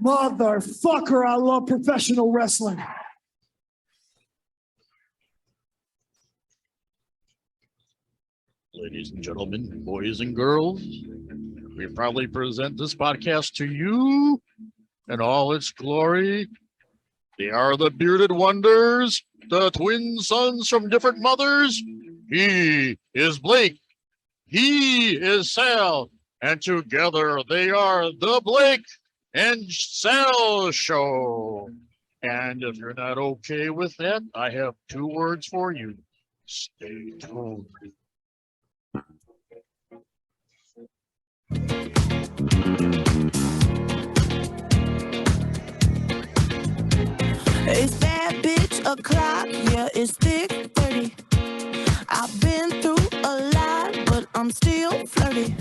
Motherfucker, I love professional wrestling. Ladies and gentlemen, boys and girls, we proudly present this podcast to you in all its glory. They are the bearded wonders, the twin sons from different mothers. He is Blake. He is Sal. And together they are the Blake and Sal Show. And if you're not okay with that, I have 2 words for you. Stay tuned. It's bad bitch o'clock, yeah, it's thick 30. I've been through a lot, but I'm still flirty.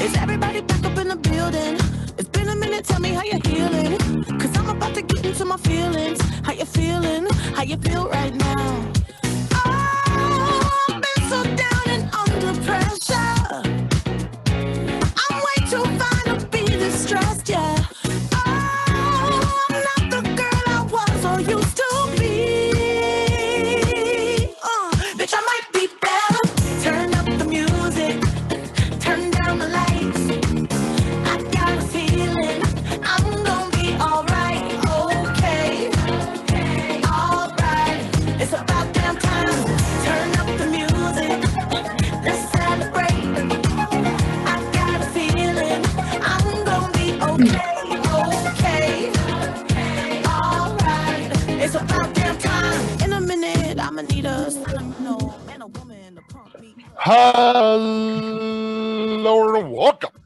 Is everybody back up in the building? It's been a minute, tell me how you're healing. Cause I'm about to get into my feelings. How you feeling? How you feel right now? Oh, I've been so down and under pressure. I'm way too fine to be distressed, yeah. Oh, I'm not the girl I was or used to be. Bitch, I might be better. Turn up the music, turn down the lights. I got a feeling I'm gonna be alright, okay, alright. It's about damn time. Turn up the music, let's celebrate. I got a feeling I'm gonna be okay, alright. It's about damn time. In a minute, I'ma need us, no, and a woman to pump me. Hello and welcome to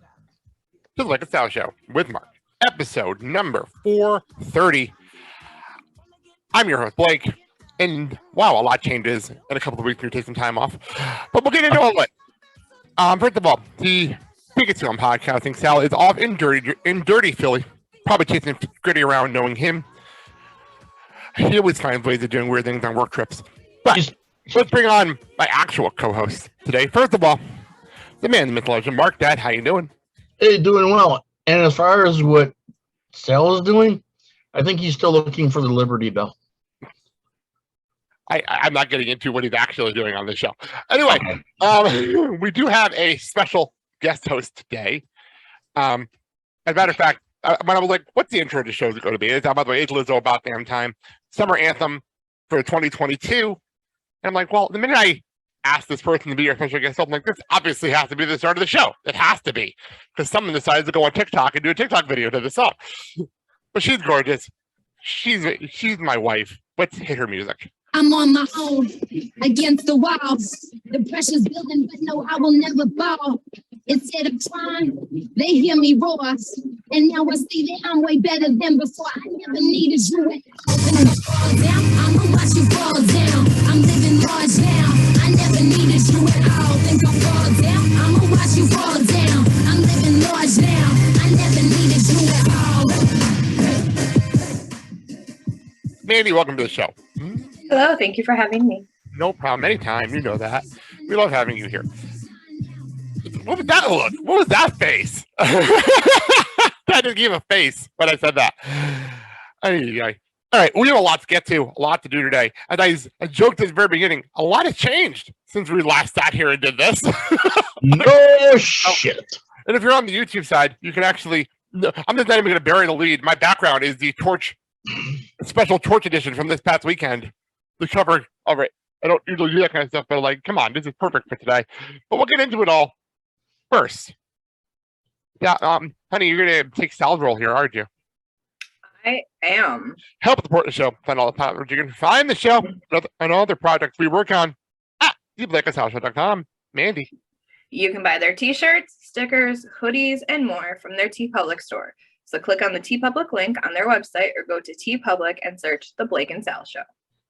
the Blake and Sal Show with Mark, episode number 430. I'm your host, Blake, and wow, a lot changes in a couple of weeks. We're taking some time off, but we'll get into all of it. First of all, the biggest film podcasting, Sal is off in dirty Philly, probably chasing Gritty around, knowing him. He always finds ways of doing weird things on work trips. But let's bring on my actual co-host today. First of all, the man, the myth, legend, Mark. Dad, how you doing? Hey, doing well. And as far as what Sal is doing, I think he's still looking for the Liberty Bell. I'm not getting into what he's actually doing on this show. Anyway, we do have a special guest host today. As a matter of fact, when I was like, what's the intro to the show going to be? It's, by the way, it's Lizzo About Damn Time, summer anthem for 2022. And I'm like, well, the minute I asked this person to be our special guest, I'm like, this obviously has to be the start of the show. It has to be. Because someone decides to go on TikTok and do a TikTok video to the song. But she's gorgeous. She's my wife. Let's hit her music. I'm on my own, against the walls. The pressure's building, but no, I will never fall. Instead of trying, they hear me roar. And now I see that I'm way better than before. I never needed you at all. When I fall down, I'ma watch you fall down. I'm living large now. I never needed you at all. Think I fall down, I'ma watch you fall down. I'm living large now. I never needed you at all. Mandy, welcome to the show. Hello, thank you for having me. No problem. Anytime. You know that. We love having you here. What was that look? What was that face? I didn't give a face when I said that. All right, we have a lot to get to, a lot to do today. As I joked at the very beginning, a lot has changed since we last sat here and did this. No shit. And if you're on the YouTube side, you can actually, I'm just not even going to bury the lead. My background is the Torch, special Torch edition from this past weekend. The cover of it. I don't usually do that kind of stuff, but like, come on, this is perfect for today. But we'll get into it all first. Yeah, honey, you're gonna take Sal's role here, aren't you? I am. Help support the show. Find all the platforms you can find the show and all the projects we work on at TheBlakeandSalShow.com. Mandy. You can buy their t-shirts, stickers, hoodies, and more from their TeePublic store. So click on the TeePublic link on their website or go to TeePublic and search The Blake and Sal Show.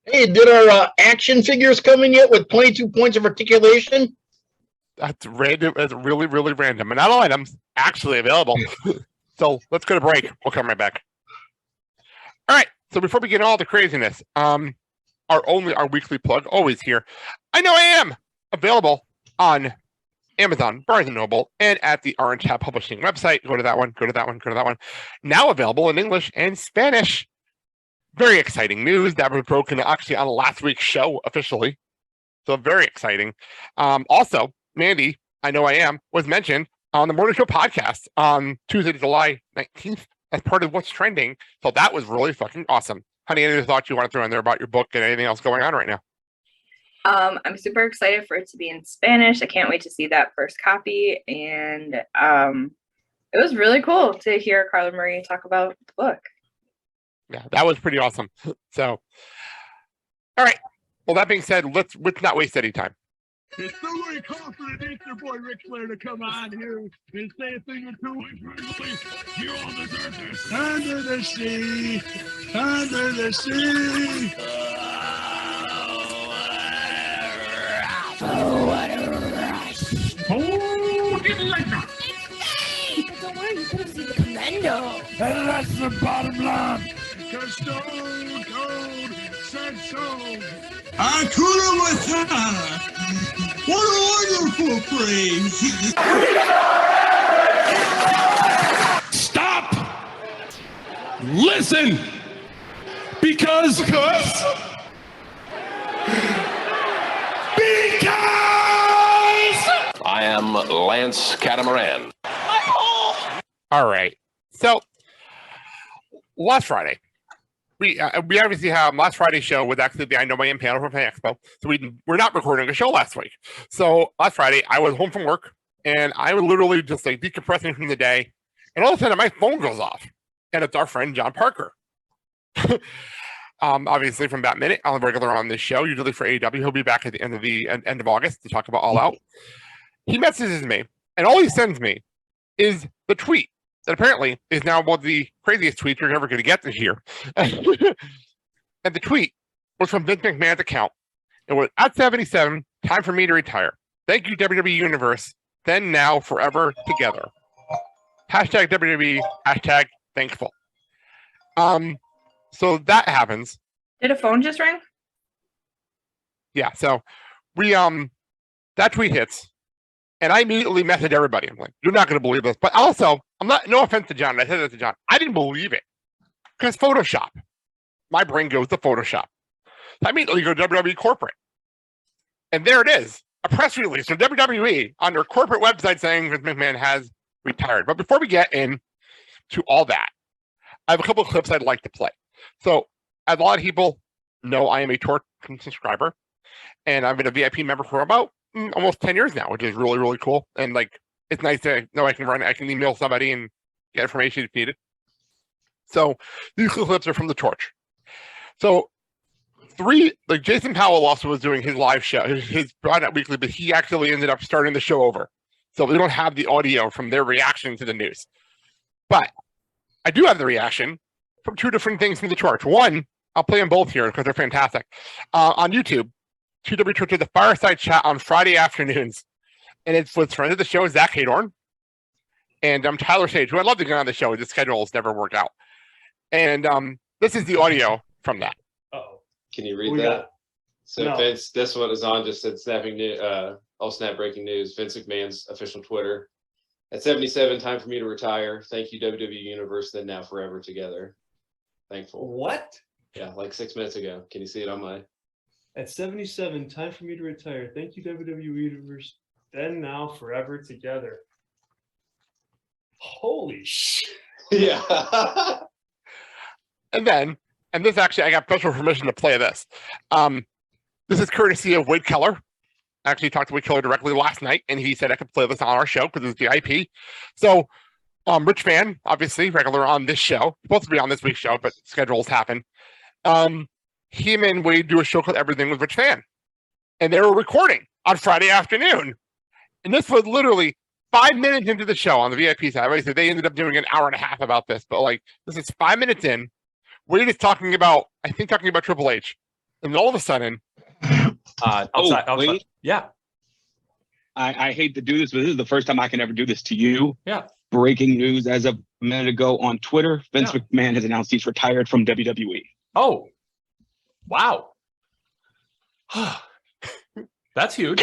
Hey, did our action figures come in yet with 22 points of articulation? That's random. That's really, really random. And not all items actually available. So let's go to break. We'll come right back. All right. So before we get into all the craziness, our weekly plug, always here. I Know I Am available on Amazon, Barnes & Noble, and at the Orange Hat Publishing website. Go to that one, go to that one, go to that one. Now available in English and Spanish. Very exciting news that was broken actually on last week's show officially. So very exciting. Also, Mandy, I Know I Am, was mentioned on the Morning Show podcast on Tuesday, July 19th as part of What's Trending. So that was really fucking awesome. Honey, any other thoughts you want to throw in there about your book and anything else going on right now? I'm super excited for it to be in Spanish. I can't wait to see that first copy. And it was really cool to hear Carla Marie talk about the book. Yeah, that was pretty awesome. So, all right. Well, that being said, let's not waste any time. It's no way confident it's your boy Ric Flair to come on here and say a thing or two. You all deserve this. Under the sea, under the sea. Oh, get like that. Don't worry, you could have seen the commando. And that's the bottom line. Because Stone Cold said so. Hakuna Matata. What a wonderful phrase. Stop. Listen. Because. I am Lance Catamaran. All right. So last Friday, we obviously have last Friday's show was actually the I Know I Am panel from Fan Expo. So we're not recording a show last week. So last Friday, I was home from work and I was literally just like decompressing from the day. And all of a sudden, my phone goes off, and it's our friend John Parker. Obviously from That Minute, on the regular on this show, usually for AEW. He'll be back at the end of August to talk about All Out. He messages me, and all he sends me is the tweet that apparently is now one of the craziest tweets you're ever going to get this year. And the tweet was from Vince McMahon's account. It was at 77, time for me to retire. Thank you, WWE Universe. Then, now, forever together. Hashtag WWE, hashtag thankful. So that happens. Did a phone just ring? Yeah, so we that tweet hits, and I immediately messaged everybody. I'm like, you're not going to believe this. But also, I'm not, no offense to John. I said that to John. I didn't believe it. Because Photoshop. My brain goes to Photoshop. So I immediately go to WWE corporate. And there it is. A press release from WWE on their corporate website saying Vince McMahon has retired. But before we get into all that, I have a couple of clips I'd like to play. So, as a lot of people know, I am a Torch subscriber. And I've been a VIP member for about almost 10 years now, which is really, really cool. And like, it's nice to know I can email somebody and get information if needed. So these clips are from the Torch. So Jason Powell also was doing his live show, his Broad Out Weekly, but he actually ended up starting the show over. So we don't have the audio from their reaction to the news. But I do have the reaction from two different things from the Torch. One, I'll play them both here because they're fantastic. On YouTube, TW Torch did the fireside chat on Friday afternoons. And it's with friends of the show, Zach Haydorn, and Tyler Sage, who I'd love to get on the show. The schedules never work out. And this is the audio from that. Uh-oh. Can you read that? Got... So No. Vince, this one is on, just said snap breaking news. Vince McMahon's official Twitter. At 77, time for me to retire. Thank you, WWE Universe, then now forever together. Thankful. What? Yeah, like 6 minutes ago. Can you see it on my... At 77, time for me to retire. Thank you, WWE Universe. Then, now, forever together. Holy shit. Yeah. And this actually, I got special permission to play this. This is courtesy of Wade Keller. I actually talked to Wade Keller directly last night, and he said I could play this on our show because it's VIP. So, Rich Fan, obviously, regular on this show. Supposed to be on this week's show, but schedules happen. Him and Wade do a show called Everything with Rich Fan. And they were recording on Friday afternoon. And this was literally 5 minutes into the show on the VIP side. Right? So they ended up doing an hour and a half about this. But like, this is 5 minutes in. Wade is talking about Triple H. And all of a sudden... Wade? Yeah. I hate to do this, but this is the first time I can ever do this to you. Yeah. Breaking news as of a minute ago on Twitter. Vince McMahon has announced he's retired from WWE. Oh. Wow. That's huge.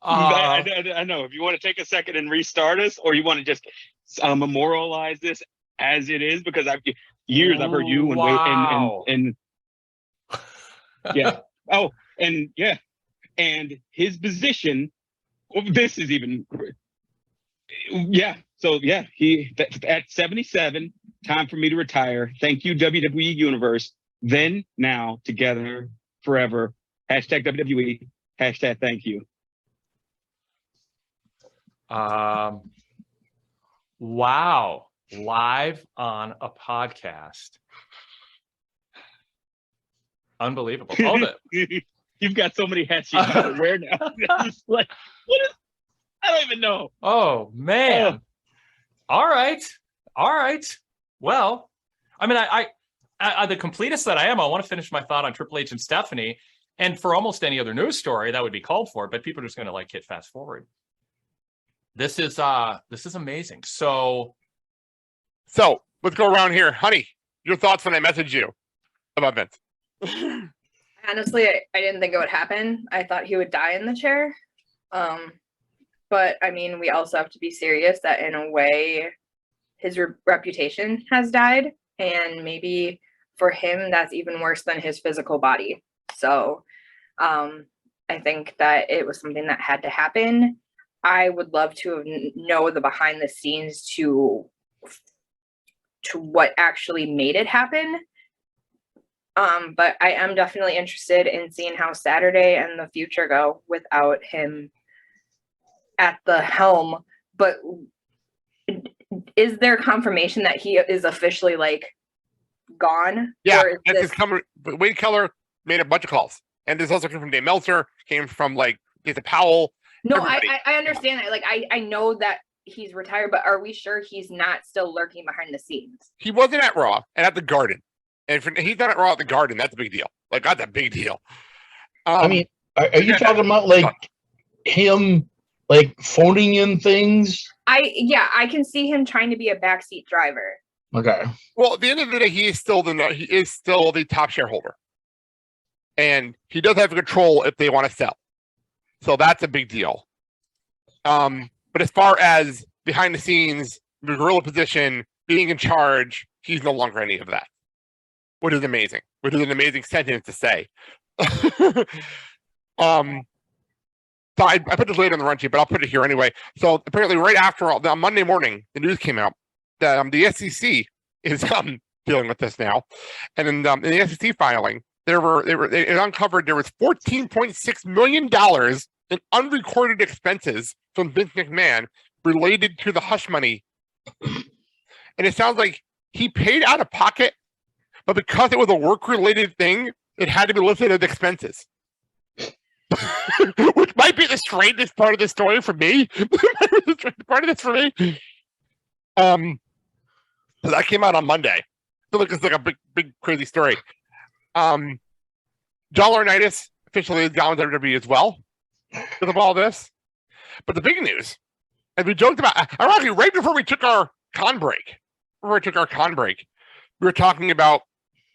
I know. If you want to take a second and restart us, or you want to just memorialize this as it is, because I've heard you and wow. and yeah. Oh, and yeah, and his position. Well, this is even. Yeah. So yeah, he at 77. Time for me to retire. Thank you, WWE Universe. Then, now, together, forever. Hashtag WWE. Hashtag thank you. Wow. Live on a podcast. Unbelievable. Hold it. You've got so many hats you gotta wear now. It's like, what is, I don't even know. Oh, man. All right. Well, I mean, I the completest that I am, I want to finish my thought on Triple H and Stephanie. And for almost any other news story, that would be called for, but people are just going to hit fast forward. This is amazing. So let's go around here. Honey, your thoughts when I messaged you about Vince? Honestly, I didn't think it would happen. I thought he would die in the chair. But I mean, we also have to be serious that in a way, his reputation has died. And maybe for him, that's even worse than his physical body. So I think that it was something that had to happen. I would love to know the behind the scenes to what actually made it happen. But I am definitely interested in seeing how Saturday and the future go without him at the helm. But is there confirmation that he is officially gone? Yeah, Wade Keller made a bunch of calls, and this also came from Dave Meltzer, came from Jason Powell. No, I understand that. I know that he's retired, but are we sure he's not still lurking behind the scenes? He wasn't at Raw and at the Garden, and he's not at Raw at the Garden. That's a big deal. That's a big deal. I mean, are you talking about him phoning in things? I can see him trying to be a backseat driver. Okay. Well, at the end of the day, he is still the top shareholder, and he does have control if they want to sell. So that's a big deal. But as far as behind the scenes, the gorilla position, being in charge, he's no longer any of that. Which is amazing. Which is an amazing sentence to say. So I put this later in the run sheet, but I'll put it here anyway. So apparently, right after on Monday morning, the news came out that the SEC is dealing with this now, and in the SEC filing, it uncovered there was $14.6 million in unrecorded expenses from Vince McMahon related to the hush money, and it sounds like he paid out of pocket, but because it was a work-related thing, it had to be listed as expenses. Which might be the strangest part of the story for me. Part of this for me. That came out on Monday. So it's a big crazy story. John Laurinaitis officially is down with WWE as well because of all this. But the big news, as we joked about, ironically, right before we took our con break, we were talking about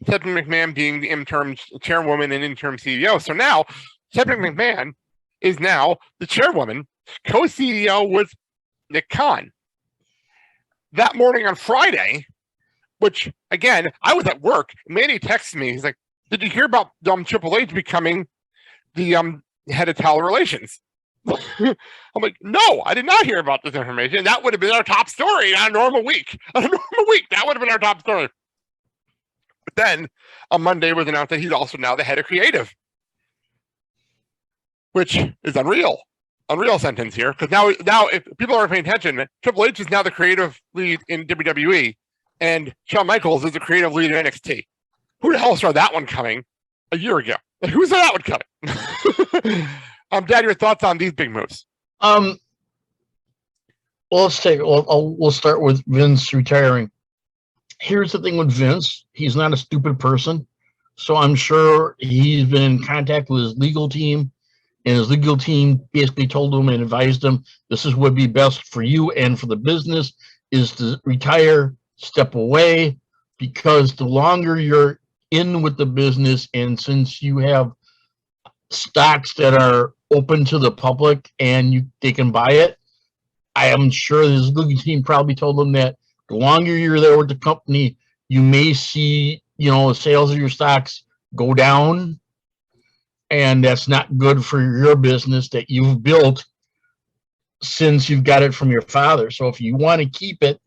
Stephanie McMahon being the interim chairwoman and interim CEO. So now Stephanie McMahon is now the chairwoman, co-CEO with Nick Khan. That morning on Friday, which again, I was at work, Manny texted me. He's like, "Did you hear about Triple H becoming the head of talent relations?" I'm like, "No, I did not hear about this information. That would have been our top story on a normal week. That would have been our top story." But then on Monday, it was announced that he's also now the head of creative, which is unreal sentence here. Because now, if people aren't paying attention, Triple H is now the creative lead in WWE, and Shawn Michaels is the creative lead in NXT. Who the hell saw that one coming a year ago? Who saw that one coming? Dad, your thoughts on these big moves? Well, we'll start with Vince retiring. Here's the thing with Vince. He's not a stupid person. So I'm sure he's been in contact with his legal team, and his legal team basically told him and advised him, this is what would be best for you and for the business is to retire, step away, because the longer you're in with the business, and since you have stocks that are open to the public and they can buy it, I am sure his legal team probably told them that the longer you're there with the company, you may see, sales of your stocks go down, and that's not good for your business that you've built since you've got it from your father. So if you want to keep it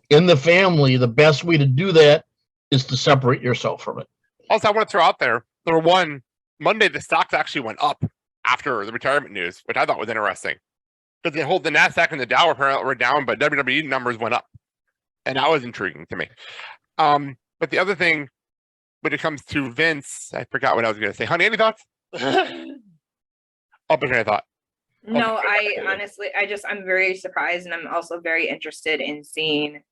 in the family, the best way to do that is to separate yourself from it. Also, I want to throw out there, number one, Monday, the stocks actually went up after the retirement news, which I thought was interesting. Because the NASDAQ and the Dow apparently were down, but WWE numbers went up. And that was intriguing to me. But the other thing, when it comes to Vince, I forgot what I was going to say. Honey, any thoughts? I thought. No, I honestly, I'm very surprised, and I'm also very interested in seeing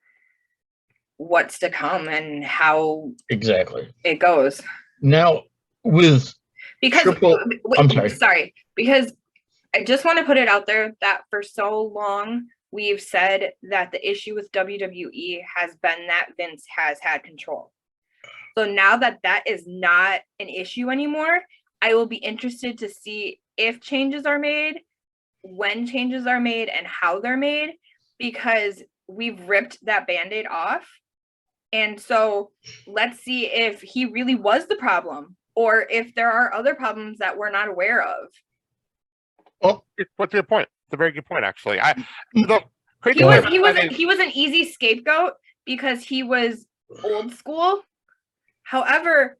what's to come and how exactly it goes. Now, because I just want to put it out there that for so long we've said that the issue with WWE has been that Vince has had control. So now that that is not an issue anymore, I will be interested to see if changes are made, when changes are made, and how they're made, because we've ripped that Band-Aid off. And so let's see if he really was the problem, or if there are other problems that we're not aware of. Well, what's your point? It's a very good point, actually. He was an easy scapegoat because he was old school. However,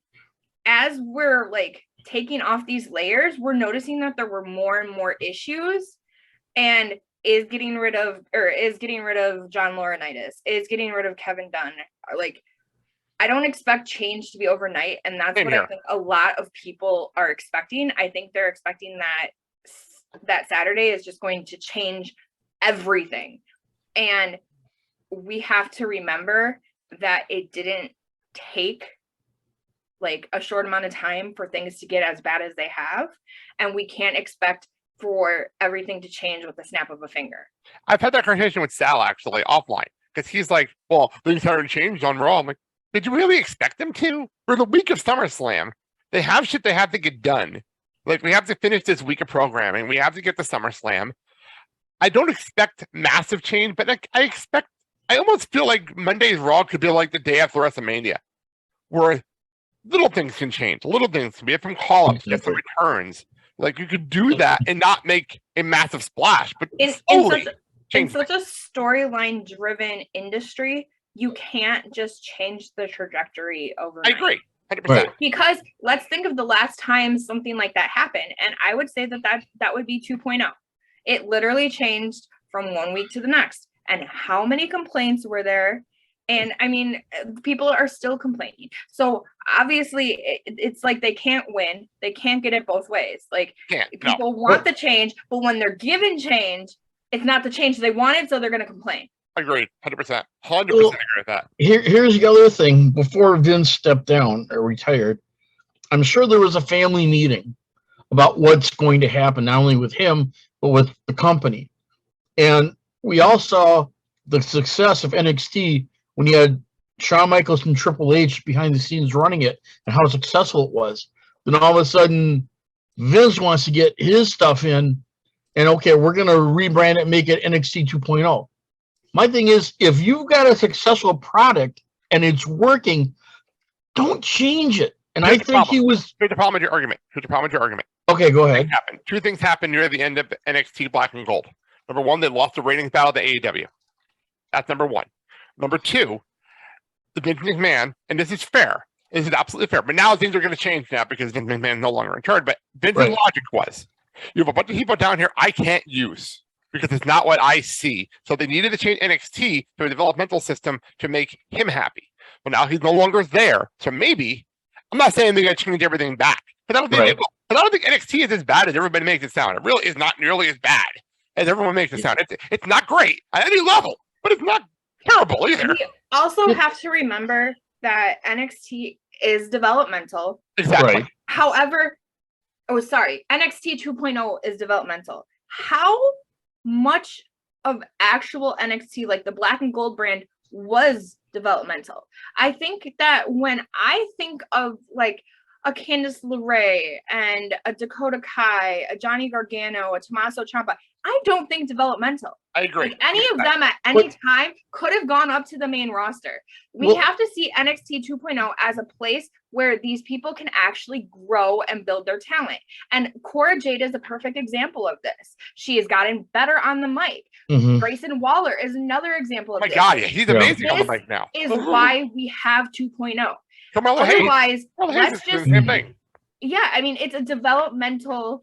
as we're like taking off these layers, we're noticing that there were more and more issues, and is getting rid of John Laurinaitis, is getting rid of Kevin Dunn. Like, I don't expect change to be overnight, and that's what I think a lot of people are expecting. I think they're expecting that Saturday is just going to change everything. And we have to remember that it didn't take like a short amount of time for things to get as bad as they have. And we can't expect for everything to change with the snap of a finger. I've had that conversation with Sal actually offline, because he's like, well, things haven't changed on Raw. I'm like, did you really expect them to? For the week of SummerSlam, they have shit they have to get done. Like, we have to finish this week of programming. We have to get to SummerSlam. I don't expect massive change, but I almost feel like Monday's Raw could be like the day after WrestleMania, where little things can change. Little things. We have some call-ups, get some returns. Like, you could do that and not make a massive splash, but in such a storyline-driven industry, you can't just change the trajectory overnight. I agree. 100%. Right. Because let's think of the last time something like that happened, and I would say that would be 2.0. It literally changed from one week to the next. And how many complaints were there? And I mean, people are still complaining. So obviously, it's like they can't win. They can't get it both ways. Like, people want the change, but when they're given change, it's not the change they wanted, so they're going to complain. Agreed. 100%. 100% agree with that. Here's the other thing. Before Vince stepped down or retired, I'm sure there was a family meeting about what's going to happen, not only with him, but with the company. And we all saw the success of NXT when you had Shawn Michaels and Triple H behind the scenes running it, and how successful it was. Then all of a sudden, Vince wants to get his stuff in, and okay, we're going to rebrand it and make it NXT 2.0. My thing is, if you've got a successful product and it's working, don't change it. And I think he was. Here's the problem with your argument. Okay, go ahead. Two things happened near the end of NXT Black and Gold. Number one, they lost the ratings battle to AEW. That's number one. Number two, the Vince McMahon, and this is fair. This is absolutely fair. But now things are going to change now because Vince McMahon is no longer in charge. But Vince's logic was, you have a bunch of people down here I can't use because it's not what I see. So they needed to change NXT to a developmental system to make him happy. Well, now he's no longer there. So maybe, I'm not saying they're going to change everything back. But I don't think they will. But I don't think NXT is as bad as everybody makes it sound. It really is not nearly as bad as everyone makes it sound. It's not great at any level, but it's not terrible either. We also have to remember that NXT is developmental. Exactly. Right. However, NXT 2.0 is developmental. How much of actual NXT, like the Black and Gold brand, was developmental? I think that when I think of like a Candice LeRae and a Dakota Kai, a Johnny Gargano, a Tommaso Ciampa, I don't think developmental. I agree. Like, any of them at any time could have gone up to the main roster. We have to see NXT 2.0 as a place where these people can actually grow and build their talent. And Cora Jade is a perfect example of this. She has gotten better on the mic. Grayson Waller is another example of this. Oh my God, he's amazing on the mic now. This is why we have 2.0. Otherwise, let's just yeah, I mean, it's a developmental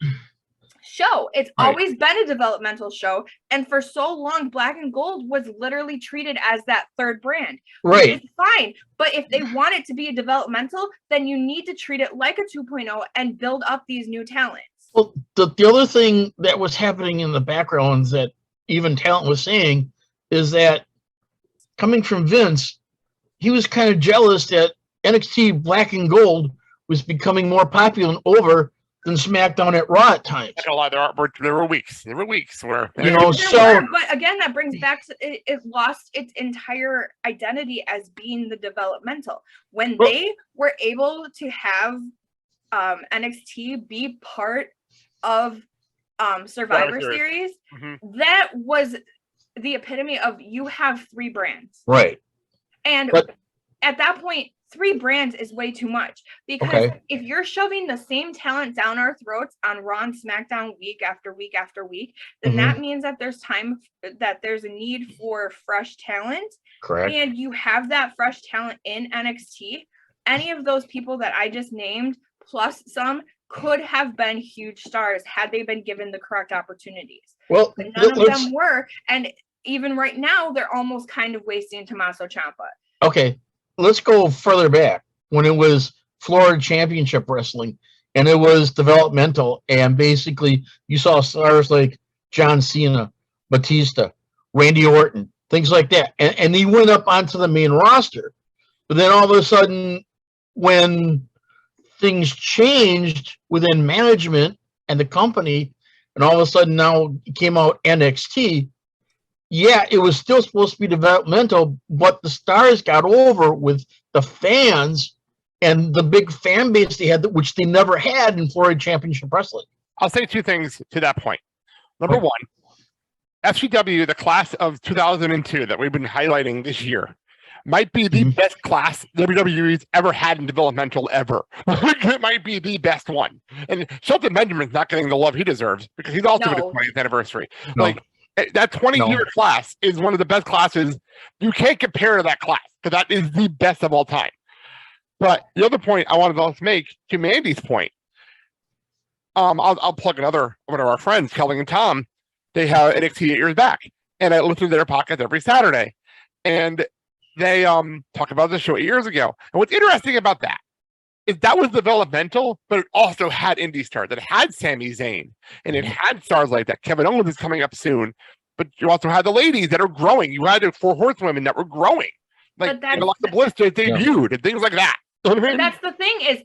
show. It's always been a developmental show, and for so long Black and Gold was literally treated as that third brand. Right. It's fine, but if they want it to be a developmental, then you need to treat it like a 2.0 and build up these new talents. Well, the other thing that was happening in the background that even talent was saying is that coming from Vince, he was kind of jealous that NXT Black and Gold was becoming more popular and over than SmackDown at Raw at times. There were weeks where but again, that brings back to it lost its entire identity as being the developmental. When they were able to have NXT be part of Survivor Series, that was the epitome of you have three brands. Right. And at that point, 3 brands is way too much, because if you're shoving the same talent down our throats on Raw and SmackDown week after week after week, then that means that there's a need for fresh talent. Correct. And you have that fresh talent in NXT. Any of those people that I just named, plus some, could have been huge stars had they been given the correct opportunities. Well, but none of them were, and even right now, they're almost kind of wasting Tommaso Ciampa. Okay. Let's go further back when it was Florida Championship Wrestling and it was developmental. And basically you saw stars like John Cena, Batista, Randy Orton, things like that. And he went up onto the main roster. But then all of a sudden, when things changed within management and the company, and all of a sudden now it came out NXT, yeah, it was still supposed to be developmental, but the stars got over with the fans and the big fan base they had, which they never had in Florida Championship Wrestling. I'll say 2 things to that point. Number 1, FTW, the class of 2002 that we've been highlighting this year, might be the best class WWE's ever had in developmental ever. It might be the best one. And Shelton Benjamin's not getting the love he deserves because he's also in his 20th anniversary. That 20-year class is one of the best classes. You can't compare to that class because that is the best of all time. But the other point I wanted to make, to Mandy's point, I'll plug one of our friends, Kelly and Tom. They have NXT 8 years back, and I listen to their podcast every Saturday. And they talk about the show 8 years ago. And what's interesting about that is that was developmental, but it also had indie stars. It had Sami Zayn, and it had stars like that. Kevin Owens is coming up soon, but you also had the ladies that are growing. You had the 4 horsewomen that were growing, like Alexa Bliss that debuted and things like that. You know what I mean? That's the thing is,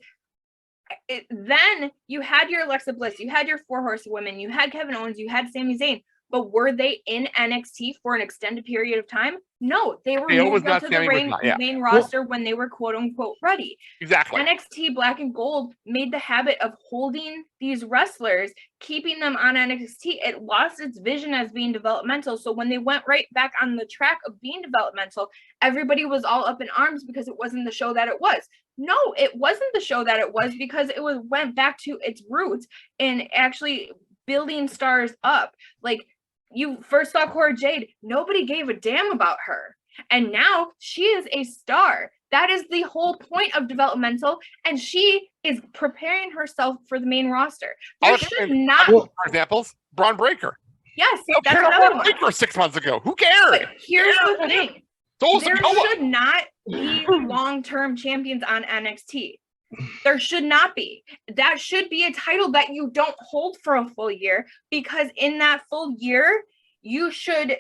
then you had your Alexa Bliss, you had your 4 horsewomen, you had Kevin Owens, you had Sami Zayn. But were they in NXT for an extended period of time? No, they were moved up to the main roster when they were quote unquote ready. Exactly. NXT Black and Gold made the habit of holding these wrestlers, keeping them on NXT. It lost its vision as being developmental. So when they went right back on the track of being developmental, everybody was all up in arms because it wasn't the show that it was. No, it wasn't the show that it was because it went back to its roots in actually building stars up. Like, you first saw Cora Jade, nobody gave a damn about her. And now she is a star. That is the whole point of developmental. And she is preparing herself for the main roster. There should not be. For examples, Braun Breaker. Yes, that's another one. Breaker 6 months ago. Who cares? But here's the thing. There should not be long-term champions on NXT. There should not be. That should be a title that you don't hold for a full year, because in that full year, you should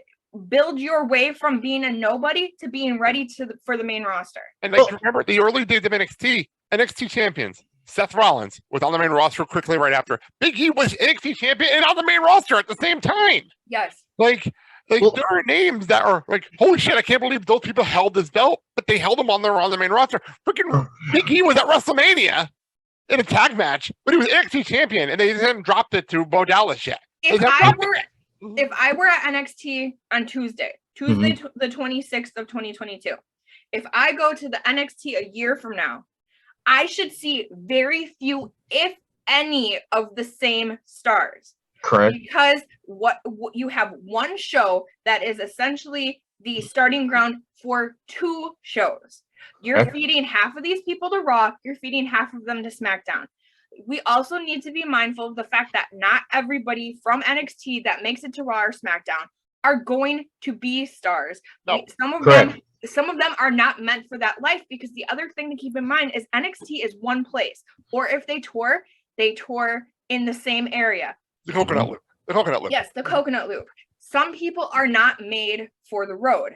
build your way from being a nobody to being ready for the main roster. And remember the early days of NXT champions. Seth Rollins was on the main roster quickly right after. Big E was NXT champion and on the main roster at the same time. Yes. There are names that are like, holy shit, I can't believe those people held this belt, but they held them on the main roster. Freaking Big E was at WrestleMania in a tag match, but he was NXT champion, and they hadn't dropped it to Bo Dallas yet. If I were at NXT on Tuesday, the 26th of 2022, if I go to the NXT a year from now, I should see very few, if any, of the same stars. Correct. Because what you have one show that is essentially the starting ground for 2 shows. You're feeding half of these people to Raw, you're feeding half of them to SmackDown. We also need to be mindful of the fact that not everybody from NXT that makes it to Raw or SmackDown are going to be stars. No. Some of them are not meant for that life, because the other thing to keep in mind is NXT is one place. Or if they tour in the same area. The Coconut Loop. The Coconut Loop. Yes, the Coconut Loop. Some people are not made for the road.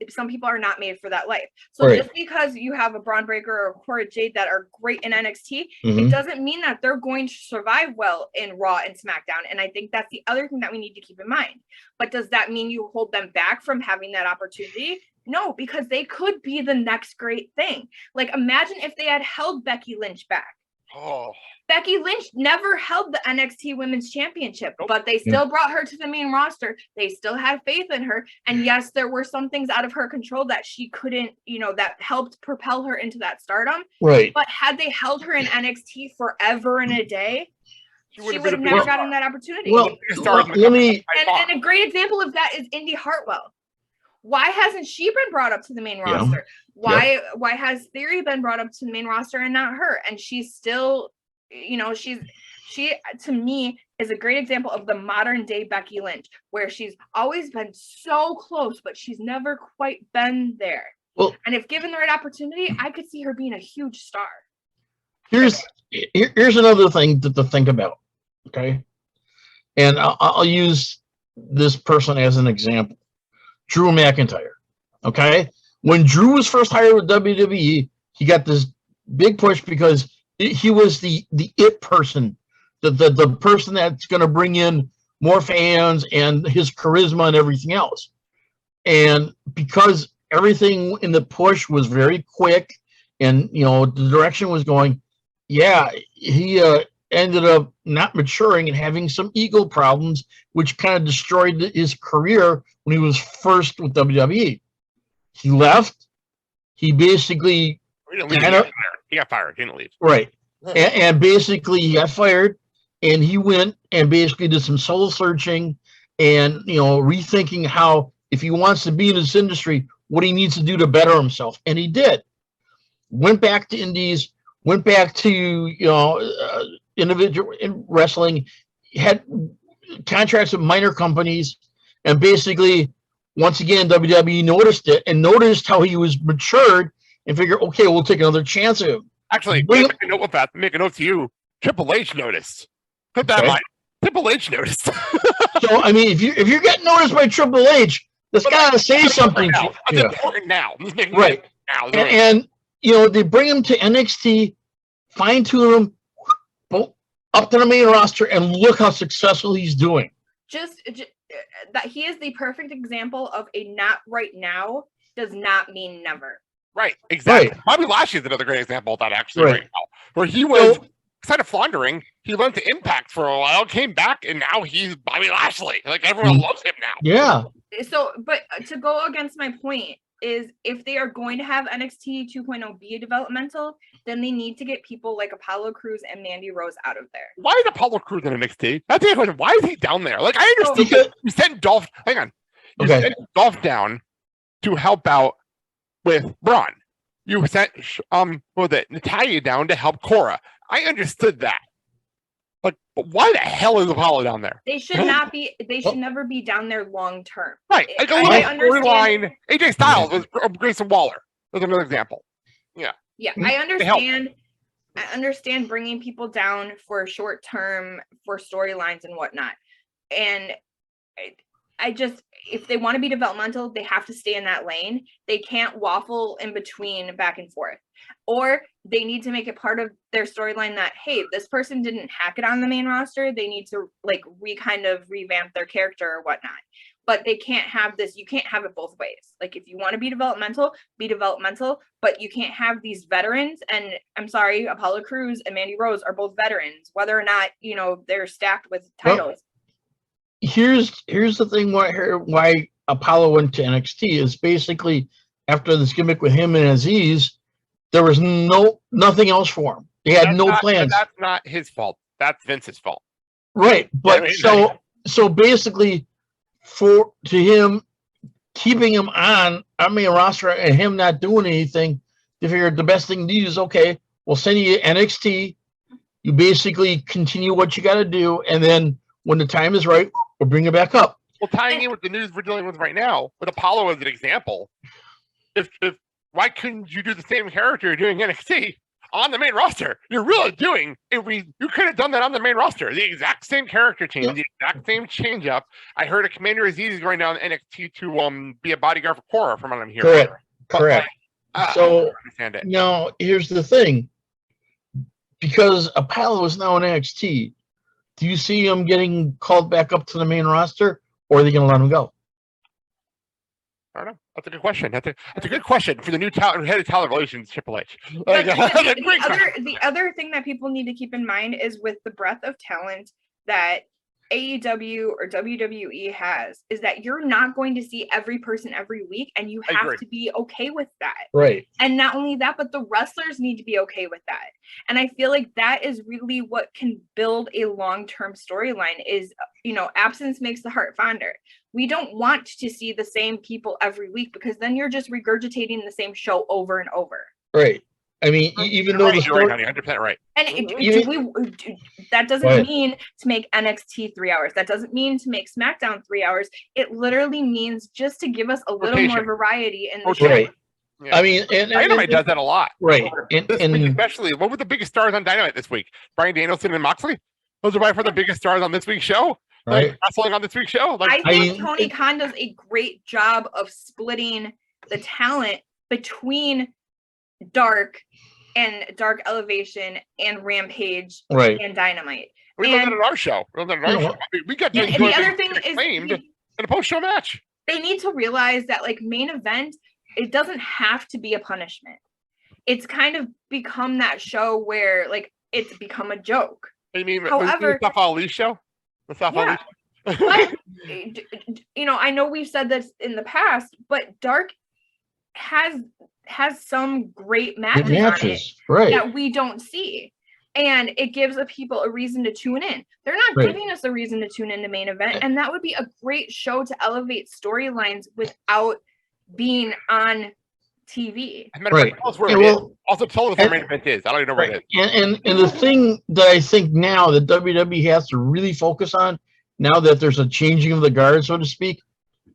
Some people are not made for that life. So just because you have a Braun Breaker or Cora Jade that are great in NXT, it doesn't mean that they're going to survive well in Raw and SmackDown. And I think that's the other thing that we need to keep in mind. But does that mean you hold them back from having that opportunity? No, because they could be the next great thing. Like, imagine if they had held Becky Lynch back. Oh. Becky Lynch never held the NXT Women's Championship, but they still brought her to the main roster. They still had faith in her. And yes, there were some things out of her control that she couldn't, that helped propel her into that stardom. Right. But had they held her in NXT forever and a day, she would have never gotten that opportunity. Well, let me... And a great example of that is Indy Hartwell. Why hasn't she been brought up to the main roster? Why has Theory been brought up to the main roster and not her? And she's still, she to me is a great example of the modern day Becky Lynch, where she's always been so close, but she's never quite been there. Well, and if given the right opportunity, I could see her being a huge star. Here's another thing to think about. Okay. And I'll use this person as an example. Drew McIntyre. Okay. When Drew was first hired with WWE, he got this big push because he was the it person, the person that's going to bring in more fans and his charisma and everything else. And because everything in the push was very quick and, the direction was going, he ended up not maturing and having some ego problems, which kind of destroyed his career when he was first with WWE. He left. He basically he got fired. He didn't leave. Right. And basically he got fired, and he went and basically did some soul searching and, rethinking how, if he wants to be in this industry, what he needs to do to better himself. And he did. Went back to indies, went back to, individual in wrestling, had contracts with minor companies, and basically, once again, WWE noticed it and noticed how he was matured and figured, okay, we'll take another chance of him. Actually, make a note with that. Make a note to you. Triple H noticed. Put that line. Triple H noticed. So, I mean, if you're getting noticed by Triple H, that's got to say something. It's important now. Right. Now. And they bring him to NXT, fine tune him, up to the main roster, and look how successful he's doing. Just that he is the perfect example of a not right now does not mean never. Right, exactly. Bobby Lashley is another great example of that, actually, right now, where he was kind of floundering. He went to Impact for a while, came back, and now he's Bobby Lashley. Like, everyone loves him now. Yeah. So, but to go against my point is, if they are going to have NXT 2.0 be a developmental, then they need to get people like Apollo Crews and Mandy Rose out of there. Why is Apollo Crews in NXT? That's the question. Why is he down there? Like, I understand you sent Dolph. Hang on. You sent Dolph down to help out with Braun. You sent Natalya down to help Cora. I understood that. Like, but why the hell is Apollo down there? They should not be. They should never be down there long term. Right. Like a storyline. AJ Styles with Grayson Waller. That's another example. Yeah. Yeah, I understand. I understand bringing people down for short term, for storylines and whatnot. And I just, if they want to be developmental, they have to stay in that lane. They can't waffle in between back and forth. Or they need to make it part of their storyline that, hey, this person didn't hack it on the main roster. They need to kind of revamp their character or whatnot. but they can't have this. You can't have it both ways. Like if you want to be developmental, but you can't have these veterans. And I'm sorry, Apollo Crews and Mandy Rose are both veterans, whether or not, you know, they're stacked with titles. Here's the thing why Apollo went to NXT is basically after this gimmick with him and Aziz, there was nothing else for him. They had plans. That's not his fault. That's Vince's fault. Right. But so basically to him keeping him on main roster and him not doing anything, they figured the best thing to do is okay, we'll send you to NXT. You basically continue what you got to do, and then when the time is right, we'll bring it back up. Well, tying in with the news we're dealing with right now, with Apollo as an example, if why couldn't you do the same character you're doing NXT on the main roster? You're really doing you could have done that on the main roster. The exact same character change, the exact same change up. I heard a Commander Aziz is going down to NXT to be a bodyguard for Cora, from what I'm hearing. Correct. So now here's the thing. Because Apollo is now in NXT, do you see him getting called back up to the main roster, or are they going to let him go? I don't know. That's a good question. That's a good question for the new head of talent relations, Triple H. The other thing that people need to keep in mind is with the breadth of talent that AEW or WWE has, is that you're not going to see every person every week, and you have to be okay with that. Right. And not only that, but the wrestlers need to be okay with that. And I feel like that is really what can build a long-term storyline is, you know, absence makes the heart fonder. We don't want to see the same people every week, because then you're just regurgitating the same show over and over. Right. I mean, even though the story, 100% right. And that doesn't mean to make NXT 3 hours. That doesn't mean to make SmackDown 3 hours. It literally means just to give us a little more variety in the show. Right. Yeah. I mean, Dynamite does that a lot. Right. Week especially, what were the biggest stars on Dynamite this week? Bryan Danielson and Moxley? Those are by far the biggest stars on this week's show. Like wrestling on this week's show. I think Tony Khan does a great job of splitting the talent between Dark Elevation and Rampage and Dynamite. We love that on our show. I mean, we got to enjoy the other thing is in a post-show match. They need to realize that like main event, it doesn't have to be a punishment. It's kind of become that show where like it's become a joke. You mean however, the Mustafa Ali show? Ali show? But, you know, I know we've said this in the past, but Dark has some great matches on it that we don't see, and it gives people a reason to tune in. They're not giving us a reason to tune in to main event, and that would be a great show to elevate storylines without being on TV. Also tell us where main event is. I don't even know where it is. And the thing that I think now that WWE has to really focus on, now that there's a changing of the guard, so to speak,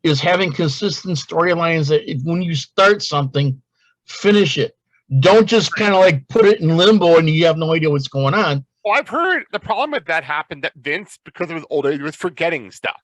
is having consistent storylines that when you start something, finish it. Don't just kind of like put it in limbo and you have no idea what's going on. Well, I've heard the problem with that happened that Vince, because of his old age, was forgetting stuff.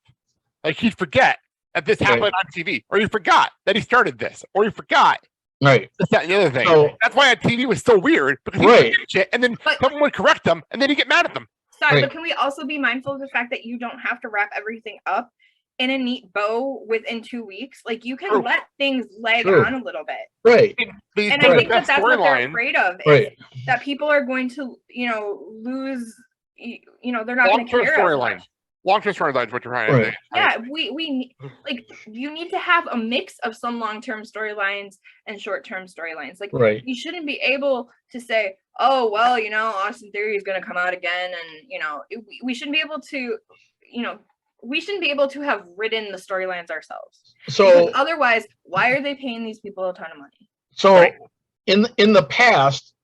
Like he'd forget that this happened on TV, or he forgot that he started this, or he forgot this, that, and the other thing. So, that's why on TV was so weird, because he forget shit, and then someone would correct them, and then he'd get mad at them. Sorry, but can we also be mindful of the fact that you don't have to wrap everything up in a neat bow within 2 weeks? Like you can let things lag on a little bit. Right. And I think that's what they're afraid of, is that people are going to, you know, lose, you know, they're not going to care as much. Long-term storylines, what you're trying to say. Yeah, we like, you need to have a mix of some long-term storylines and short-term storylines. Like, you shouldn't be able to say, oh, well, you know, Austin Theory is going to come out again. And, you know, we shouldn't be able to, you know, we shouldn't be able to have written the storylines ourselves. So because otherwise, why are they paying these people a ton of money? So in the past,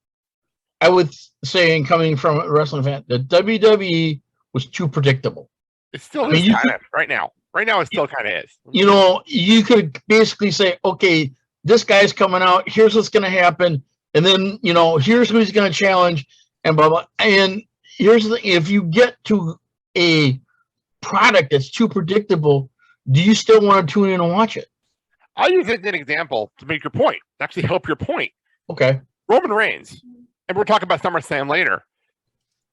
I would say, and coming from a wrestling fan, the WWE was too predictable. It still is kind of right now. Right now, it still kind of is. You know, you could basically say, okay, this guy's coming out. Here's what's going to happen. And then, you know, here's who he's going to challenge and blah, blah. And here's the thing. If you get to a product that's too predictable, do you still want to tune in and watch it? I'll use it as an example to make your point, actually help your point. Okay. Roman Reigns, and we'll talk about SummerSlam later.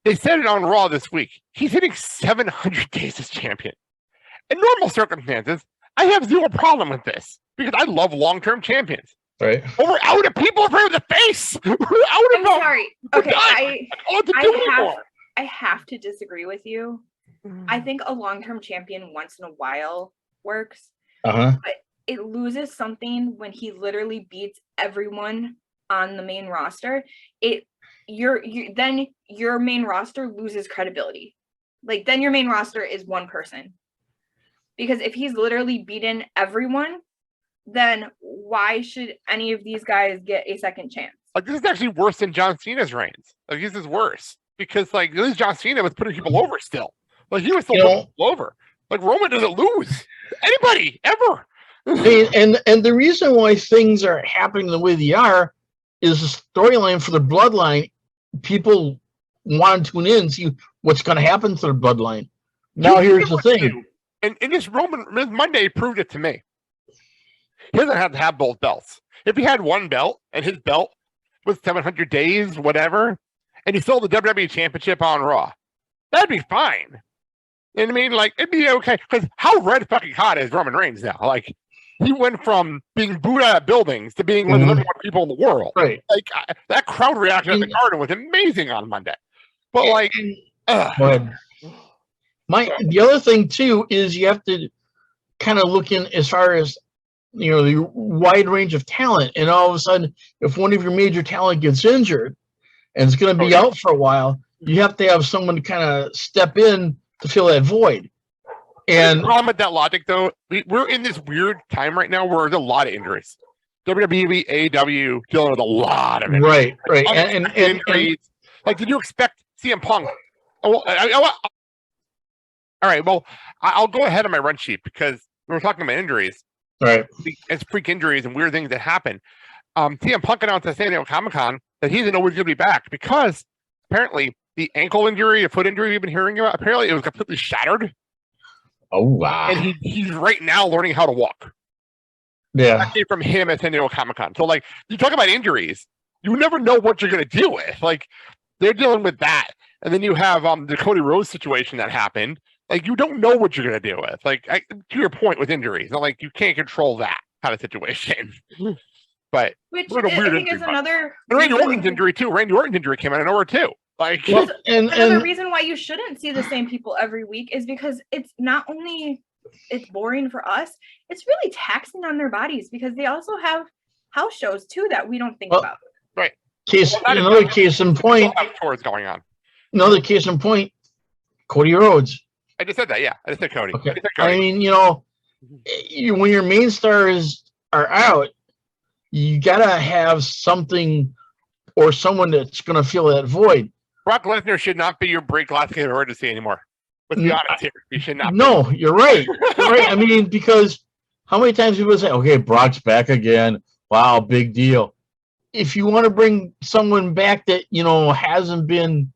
They said it on Raw this week. He's hitting 700 days as champion. In normal circumstances, I have zero problem with this because I love long-term champions. Right. But we're out of people afraid of the face. We're out of I'm them. sorry. We're Okay, done. I don't know what to do anymore. have to disagree with you. I think a long-term champion once in a while works, Uh-huh. but it loses something when he literally beats everyone on the main roster. Then your main roster loses credibility. Like, then your main roster is one person. Because if he's literally beaten everyone, then why should any of these guys get a second chance? Like, this is actually worse than John Cena's reigns. Like, this is worse because, like, at least John Cena was putting people over still. Like, he was still putting people over. Like, Roman doesn't lose anybody ever. and the reason why things are happening the way they are is the storyline for the bloodline. People want to tune in and see what's going to happen to the bloodline. Now, here's the thing. And this Monday proved it to me. He doesn't have to have both belts. If he had one belt and his belt was 700 days, whatever, and he sold the WWE Championship on Raw, that'd be fine. You know what I mean? Like, it'd be okay. Because how red fucking hot is Roman Reigns now? Like, he went from being booed out of buildings to being one of the number one people in the world. Right. Like, that crowd reaction at the Garden was amazing on Monday. But, like, the other thing, too, is you have to kind of look in as far as, you know, the wide range of talent. And all of a sudden, if one of your major talent gets injured and it's going to be out for a while, you have to have someone to kind of step in to fill that void. And the problem with that logic, though, we're in this weird time right now where there's a lot of injuries. WWE, AEW dealing with a lot of injuries. Right. And injuries. Like, did you expect CM Punk? All right, well, I'll go ahead on my run sheet because we're talking about injuries. Right. It's freak injuries and weird things that happen. CM Punk announced at San Diego Comic-Con that he didn't know when he's going to be back because apparently the ankle injury, a foot injury we've been hearing about, apparently it was completely shattered. Oh, wow. And he's right now learning how to walk. Yeah. That came from him at San Diego Comic-Con. So, like, you talk about injuries, you never know what you're going to deal with. Like, they're dealing with that. And then you have the Cody Rhodes situation that happened. Like, you don't know what you're going to deal with. Like, to your point with injuries, not like you can't control that kind of situation. But which we're in a weird I think is another. And Randy Orton's injury too. Randy Orton's injury came out of nowhere too. Like, another reason why you shouldn't see the same people every week is because it's not only it's boring for us, it's really taxing on their bodies because they also have house shows too that we don't think about. Right. Another case in point. Tours going on. Another case in point. Cody Rhodes. I just said that. Yeah, I just said Cody. Okay. I mean, you know, when your main stars are out, you gotta have something or someone that's gonna fill that void. Brock Lesnar should not be your break glass case of emergency anymore. Let's be honest here. He should not. No, you're right. You're right. I mean, because how many times people say, "Okay, Brock's back again. Wow, big deal." If you want to bring someone back that you know hasn't been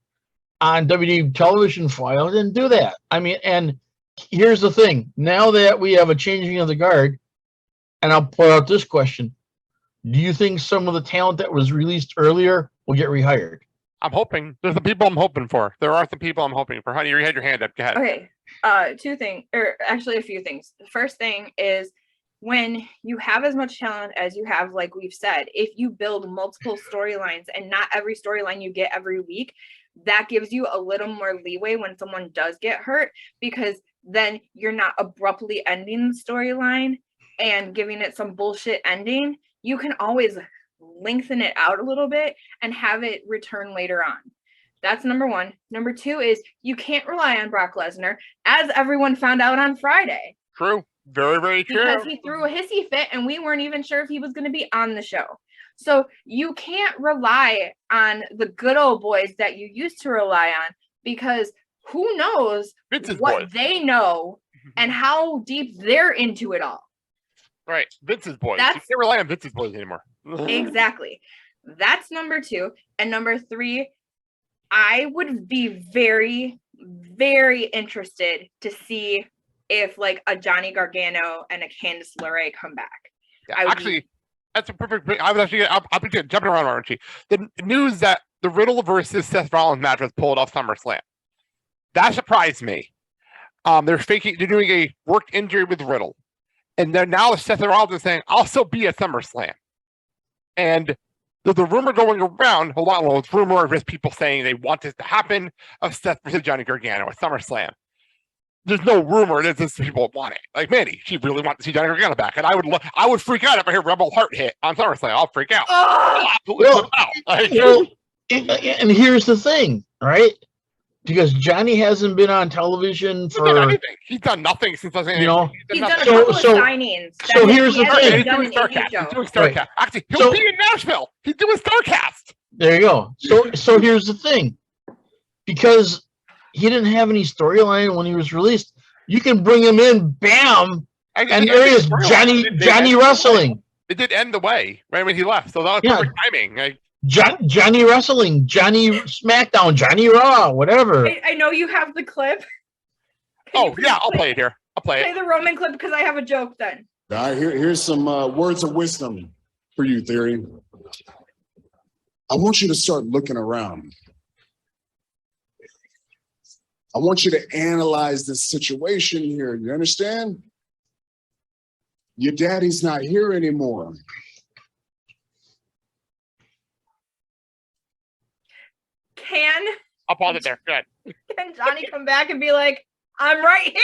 on WWE television for a while, then do that. I mean, and here's the thing: now that we have a changing of the guard, and I'll put out this question: do you think some of the talent that was released earlier will get rehired? I'm hoping. There's some people I'm hoping for. There are some people I'm hoping for. Honey, you had your hand up. Go ahead. Okay. Two things, or actually a few things. The first thing is when you have as much talent as you have, like we've said, if you build multiple storylines and not every storyline you get every week, that gives you a little more leeway when someone does get hurt, because then you're not abruptly ending the storyline and giving it some bullshit ending. You can always lengthen it out a little bit and have it return later on. That's number one. Number two is you can't rely on Brock Lesnar, as everyone found out on Friday. True. Very, very true. Because he threw a hissy fit and we weren't even sure if he was going to be on the show. So you can't rely on the good old boys that you used to rely on, because who knows what they know and how deep they're into it all. Right. Vince's boys. You can't rely on Vince's boys anymore. Exactly. That's number two. And number three, I would be very, very interested to see if like a Johnny Gargano and a Candice LeRae come back. Yeah, that's a perfect. I was actually I'll be jumping around, Archie. The news that the Riddle versus Seth Rollins match was pulled off SummerSlam. That surprised me. They're doing a work injury with Riddle, And then now Seth Rollins is saying, I'll still be at SummerSlam. And there's a rumor going around, hold on, it's rumor of just people saying they want this to happen, of Seth versus Johnny Gargano at SummerSlam. There's no rumor that this people want it. Like Mandy, she really wants to see Johnny Gargano back. And I would freak out if I hear Rebel Heart hit on SummerSlam. I'll freak out. And here's the thing, right? Because Johnny hasn't been on television for he's done nothing since I was you know. He's done a couple of signings. So here's the thing. He's doing StarCast. Actually, he'll be in Nashville. He's doing StarCast. There you go. So here's the thing. Because he didn't have any storyline when he was released, you can bring him in, bam, and there he is, Johnny wrestling. It did end the way right when he left, so that was perfect timing. Johnny wrestling, Johnny SmackDown, Johnny Raw, whatever. I know you have the clip. Oh yeah, I'll play it here. I'll play Play the Roman clip because I have a joke then. All right, here's some words of wisdom for you, Theory. I want you to start looking around. I want you to analyze this situation here. You understand? Your daddy's not here anymore. I'll pause it there. Good. Can Johnny come back and be like, I'm right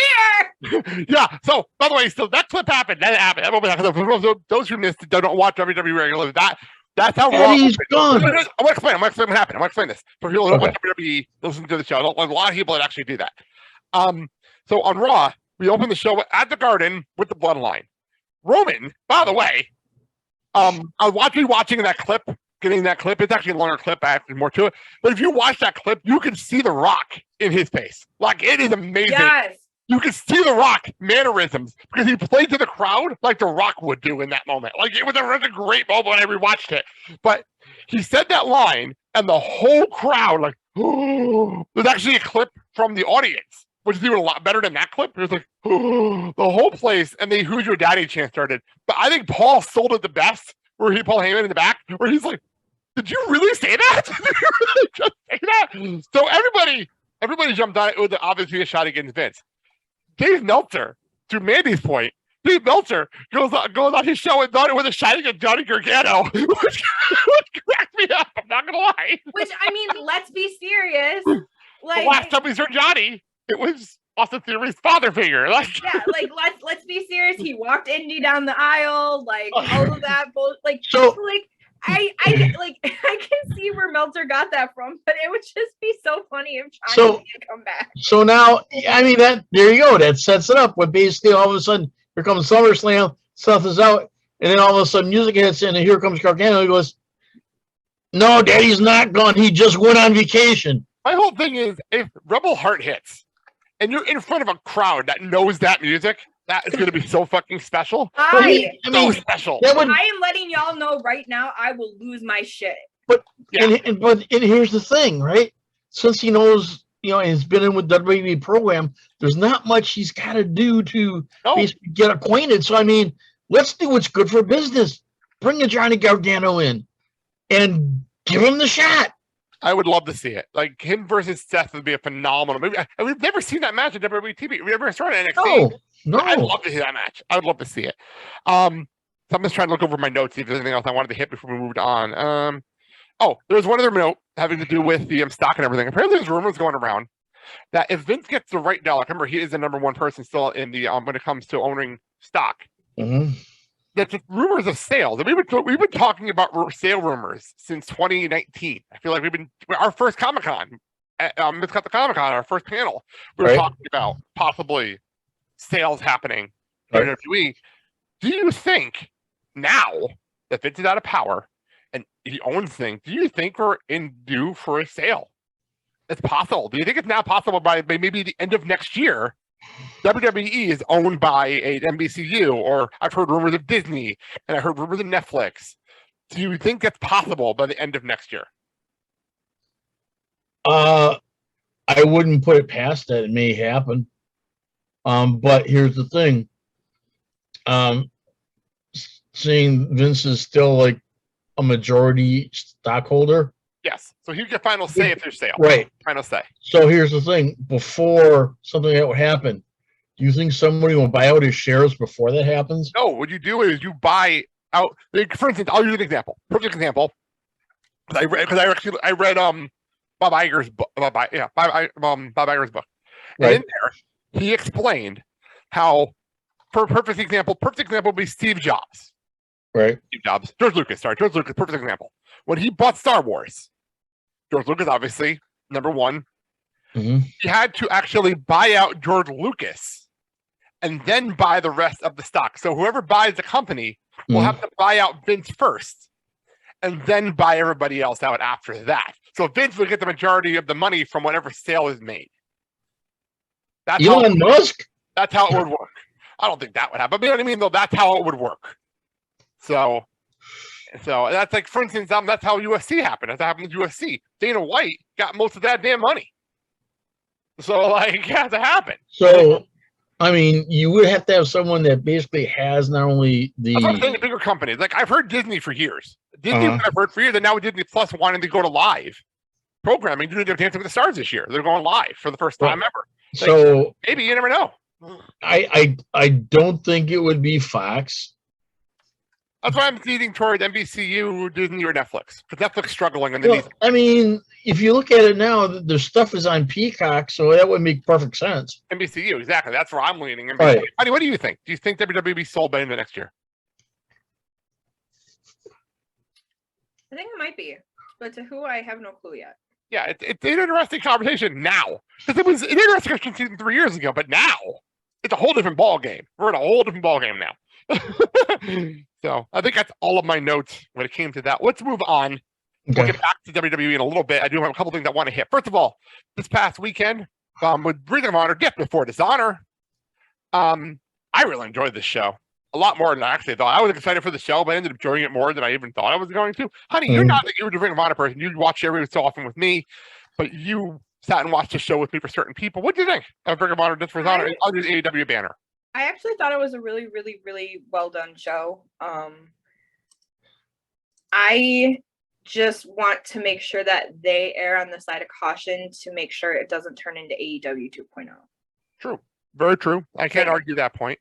here? Yeah. So, by the way, so that clip happened. That happened. Those who missed it, don't watch WWE regularly. That's how Raw. He's gone. I'm gonna explain what happened. I'm gonna explain this for people who don't watch WWE. Listen to the show. A lot of people that actually do that. So on Raw, we opened the show at the Garden with the Bloodline. Roman, by the way, I was watching that clip. Getting that clip, it's actually a longer clip, actually more to it. But if you watch that clip, you can see The Rock in his face. Like, it is amazing. Yes. You can see The Rock mannerisms because he played to the crowd like The Rock would do in that moment. Like, it was a great moment when I rewatched it. But he said that line, and the whole crowd, like, oh, there's actually a clip from the audience, which is even a lot better than that clip. It was like, oh, the whole place, and the Who's Your Daddy chant started. But I think Paul sold it the best. Paul Heyman in the back, where he's like, did you really say that? Did you really just say that? So everybody jumped on it. It was obviously a shot against Vince. Dave Meltzer, to Mandy's point, Dave Meltzer goes on his show and thought it was a shot against Johnny Gargano, which cracked me up. I'm not gonna lie. Which, I mean, let's be serious. Like, the last time we saw Johnny, it was Austin Theory's father figure. Like, yeah, like let's be serious. He walked Indy down the aisle, like all of that. Like, I can see where Meltzer got that from, but it would just be so funny if Johnny didn't come back. So now, I mean, there you go. That sets it up. But basically, all of a sudden, here comes SummerSlam. Stuff is out, and then all of a sudden, music hits in, and here comes Gargano. He goes, "No, Daddy's not gone. He just went on vacation." My whole thing is, if Rebel Heart hits, and you're in front of a crowd that knows that music, that is going to be so fucking special. I so special. I am letting y'all know right now, I will lose my shit. But here's the thing, right? Since he knows, and he's been in with WWE program, there's not much he's got to do to basically get acquainted. So I mean, let's do what's good for business. Bring a Johnny Gargano in and give him the shot. I would love to see it. Like, him versus Seth would be a phenomenal movie. And we've never seen that match at WWE TV. We never started NXT. No. I'd love to see that match. I would love to see it. So I'm just trying to look over my notes, see if there's anything else I wanted to hit before we moved on. There was one other note having to do with the stock and everything. Apparently, there's rumors going around that if Vince gets the right dollar, remember, he is the number one person still in the when it comes to owning stock. Mm-hmm. That's rumors of sales. And we've been talking about sale rumors since 2019. I feel like our first Comic-Con, our first panel, we were talking about possibly sales happening in WWE. Do you think now that Vince is out of power and he owns things, do you think we're due for a sale? It's possible. Do you think it's now possible by maybe the end of next year? WWE is owned by an NBCU, or I've heard rumors of Disney, and I heard rumors of Netflix. Do you think that's possible by the end of next year? I wouldn't put it past that. It may happen. But here's the thing. Seeing Vince is still like a majority stockholder. Yes. So he get final say if there's sale. Right. Final say. So here's the thing. Before something that would happen, Do you think somebody will buy out his shares before that happens? No, what you do is you buy out. Like, for instance, I'll use an example. Perfect example. I read Bob Iger's book. Bob Iger's book. And Right. in there, he explained how, for a perfect example would be Steve Jobs. Right. George Lucas, perfect example. When he bought Star Wars, George Lucas, obviously, number one, Mm-hmm. he had to actually buy out George Lucas and then buy the rest of the stock. So whoever buys the company will have to buy out Vince first and then buy everybody else out after that. So Vince will get the majority of the money from whatever sale is made. That's Elon Musk? That's how it would work. I don't think that would happen. But you know what I mean, though? That's how it would work. So that's like, for instance, that's how USC happened. That's what happened with USC. Dana White got most of that damn money. So, like, it has to happen. So, I mean, you would have to have someone that basically has not only the... I'm saying the bigger companies. Like, I've heard Disney for years. I've heard for years, and now with Disney Plus wanting to go to live programming, doing their Dancing with the Stars this year. They're going live for the first time ever. Like, so, maybe, you never know. I don't think it would be Fox. That's why I'm leaning toward NBCU, Disney, or Netflix. Because Netflix struggling underneath. Well, I mean, if you look at it now, their stuff is on Peacock, so that would make perfect sense. NBCU, exactly. That's where I'm leaning. NBCU. Right. Honey, what do you think? Do you think WWE will be sold by the end of next year? I think it might be, but to who, I have no clue yet. Yeah, it's an interesting conversation now. Because it was an interesting conversation 3 years ago, but now it's a whole different ball game. We're in a whole different ball game now. So I think that's all of my notes when it came to that. Let's move on. Okay. We'll get back to WWE in a little bit. I do have a couple things I want to hit. First of all, this past weekend with Ring of Honor Death Before Dishonor, I really enjoyed this show. A lot more than I actually thought. I was excited for the show, but I ended up enjoying it more than I even thought I was going to. Honey, you're not a Ring of Honor person. You watch every so often with me, but you sat and watched the show with me for certain people. What do you think of Ring of Honor Death Before Dishonor and under the AEW banner? I actually thought it was a really, really, really well done show. I just want to make sure that they err on the side of caution to make sure it doesn't turn into AEW 2.0. True. Very true. I can't argue that point.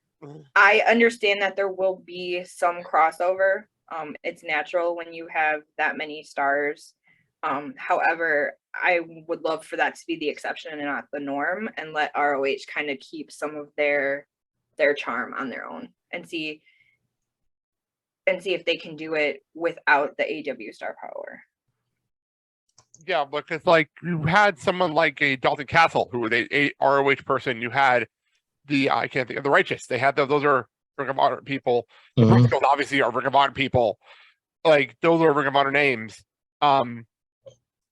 I understand that there will be some crossover. It's natural when you have that many stars. However, I would love for that to be the exception and not the norm, and let ROH kind of keep some of their charm on their own and see if they can do it without the AEW star power. Yeah, because like you had someone like a Dalton Castle who was a ROH person. You had the I can't think of the Righteous. They had those are Ring of Honor people. The Briscoes obviously are Ring of Honor people. Like those are Ring of Honor names.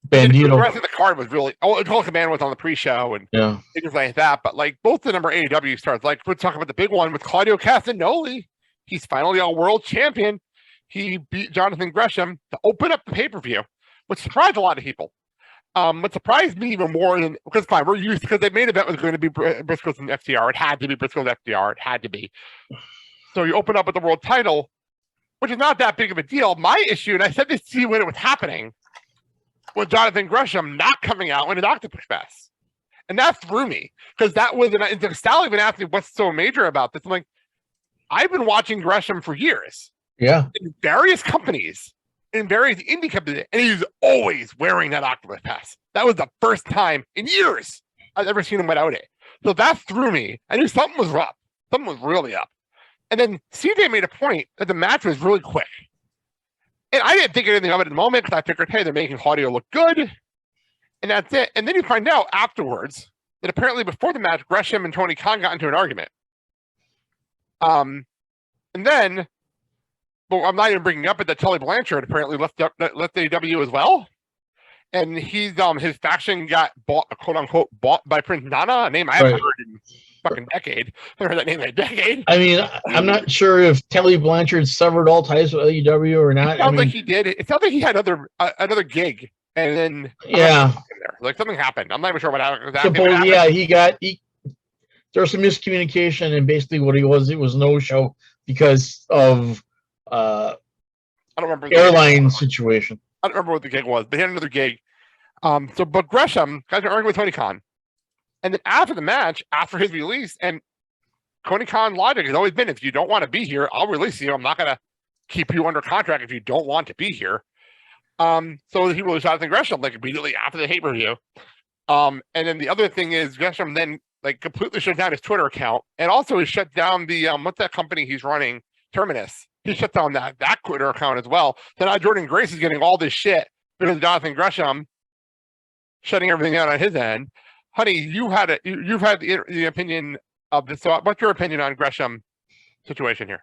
Bandito. The rest of the card was really Cole Command was on the pre-show and things like that. But like both the number AEW stars, like we're talking about the big one with Claudio Castagnoli. He's finally a world champion. He beat Jonathan Gresham to open up the pay-per-view, which surprised a lot of people. What surprised me even more than because fine, we're used because the main event was going to be Briscoes and FTR. It had to be Briscoes FTR. It had to be. So you open up with the world title, which is not that big of a deal. My issue, and I said this to you when it was happening, was Jonathan Gresham not coming out in an Octopus Fest. And that threw me because that was and Sally even asked me what's so major about this. I'm like, I've been watching Gresham for years. Yeah. In various companies, in various indie companies, and he's always wearing that Octopus Pass. That was the first time in years I've ever seen him without it. So that threw me. I knew something was up. Something was really up. And then CJ made a point that the match was really quick. And I didn't think anything of it at the moment because I figured, hey, they're making Claudio look good. And that's it. And then you find out afterwards that apparently before the match, Gresham and Tony Khan got into an argument. And then, well, I'm not even bringing up it that Tully Blanchard apparently left AEW as well. And he's his faction got bought, quote unquote, bought by Prince Nana, a name I haven't heard in a fucking decade. I haven't heard that name in a decade. I mean, I'm not sure if Tully Blanchard severed all ties with AEW or not. It sounds like he did. It sounds like he had another gig, and then like something happened. I'm not even sure what happened. There was some miscommunication, and basically what it was no show because of I don't remember the airline situation. I don't remember what the gig was, but he had another gig. But Gresham guys are arguing with Tony Khan, and then after the match, after his release, and Coney Khan logic has always been, if you don't want to be here, I'll release you. I'm not going to keep you under contract if you don't want to be here. So he released Jonathan Gresham like immediately after the pay-per-view. And then the other thing is Gresham then like completely shut down his Twitter account, and also he shut down the what's that company he's running, Terminus. He shut down that Twitter account as well. So now Jordan Grace is getting all this shit because of Jonathan Gresham shutting everything down on his end. Honey, you've had the opinion of this. So what's your opinion on Gresham situation here?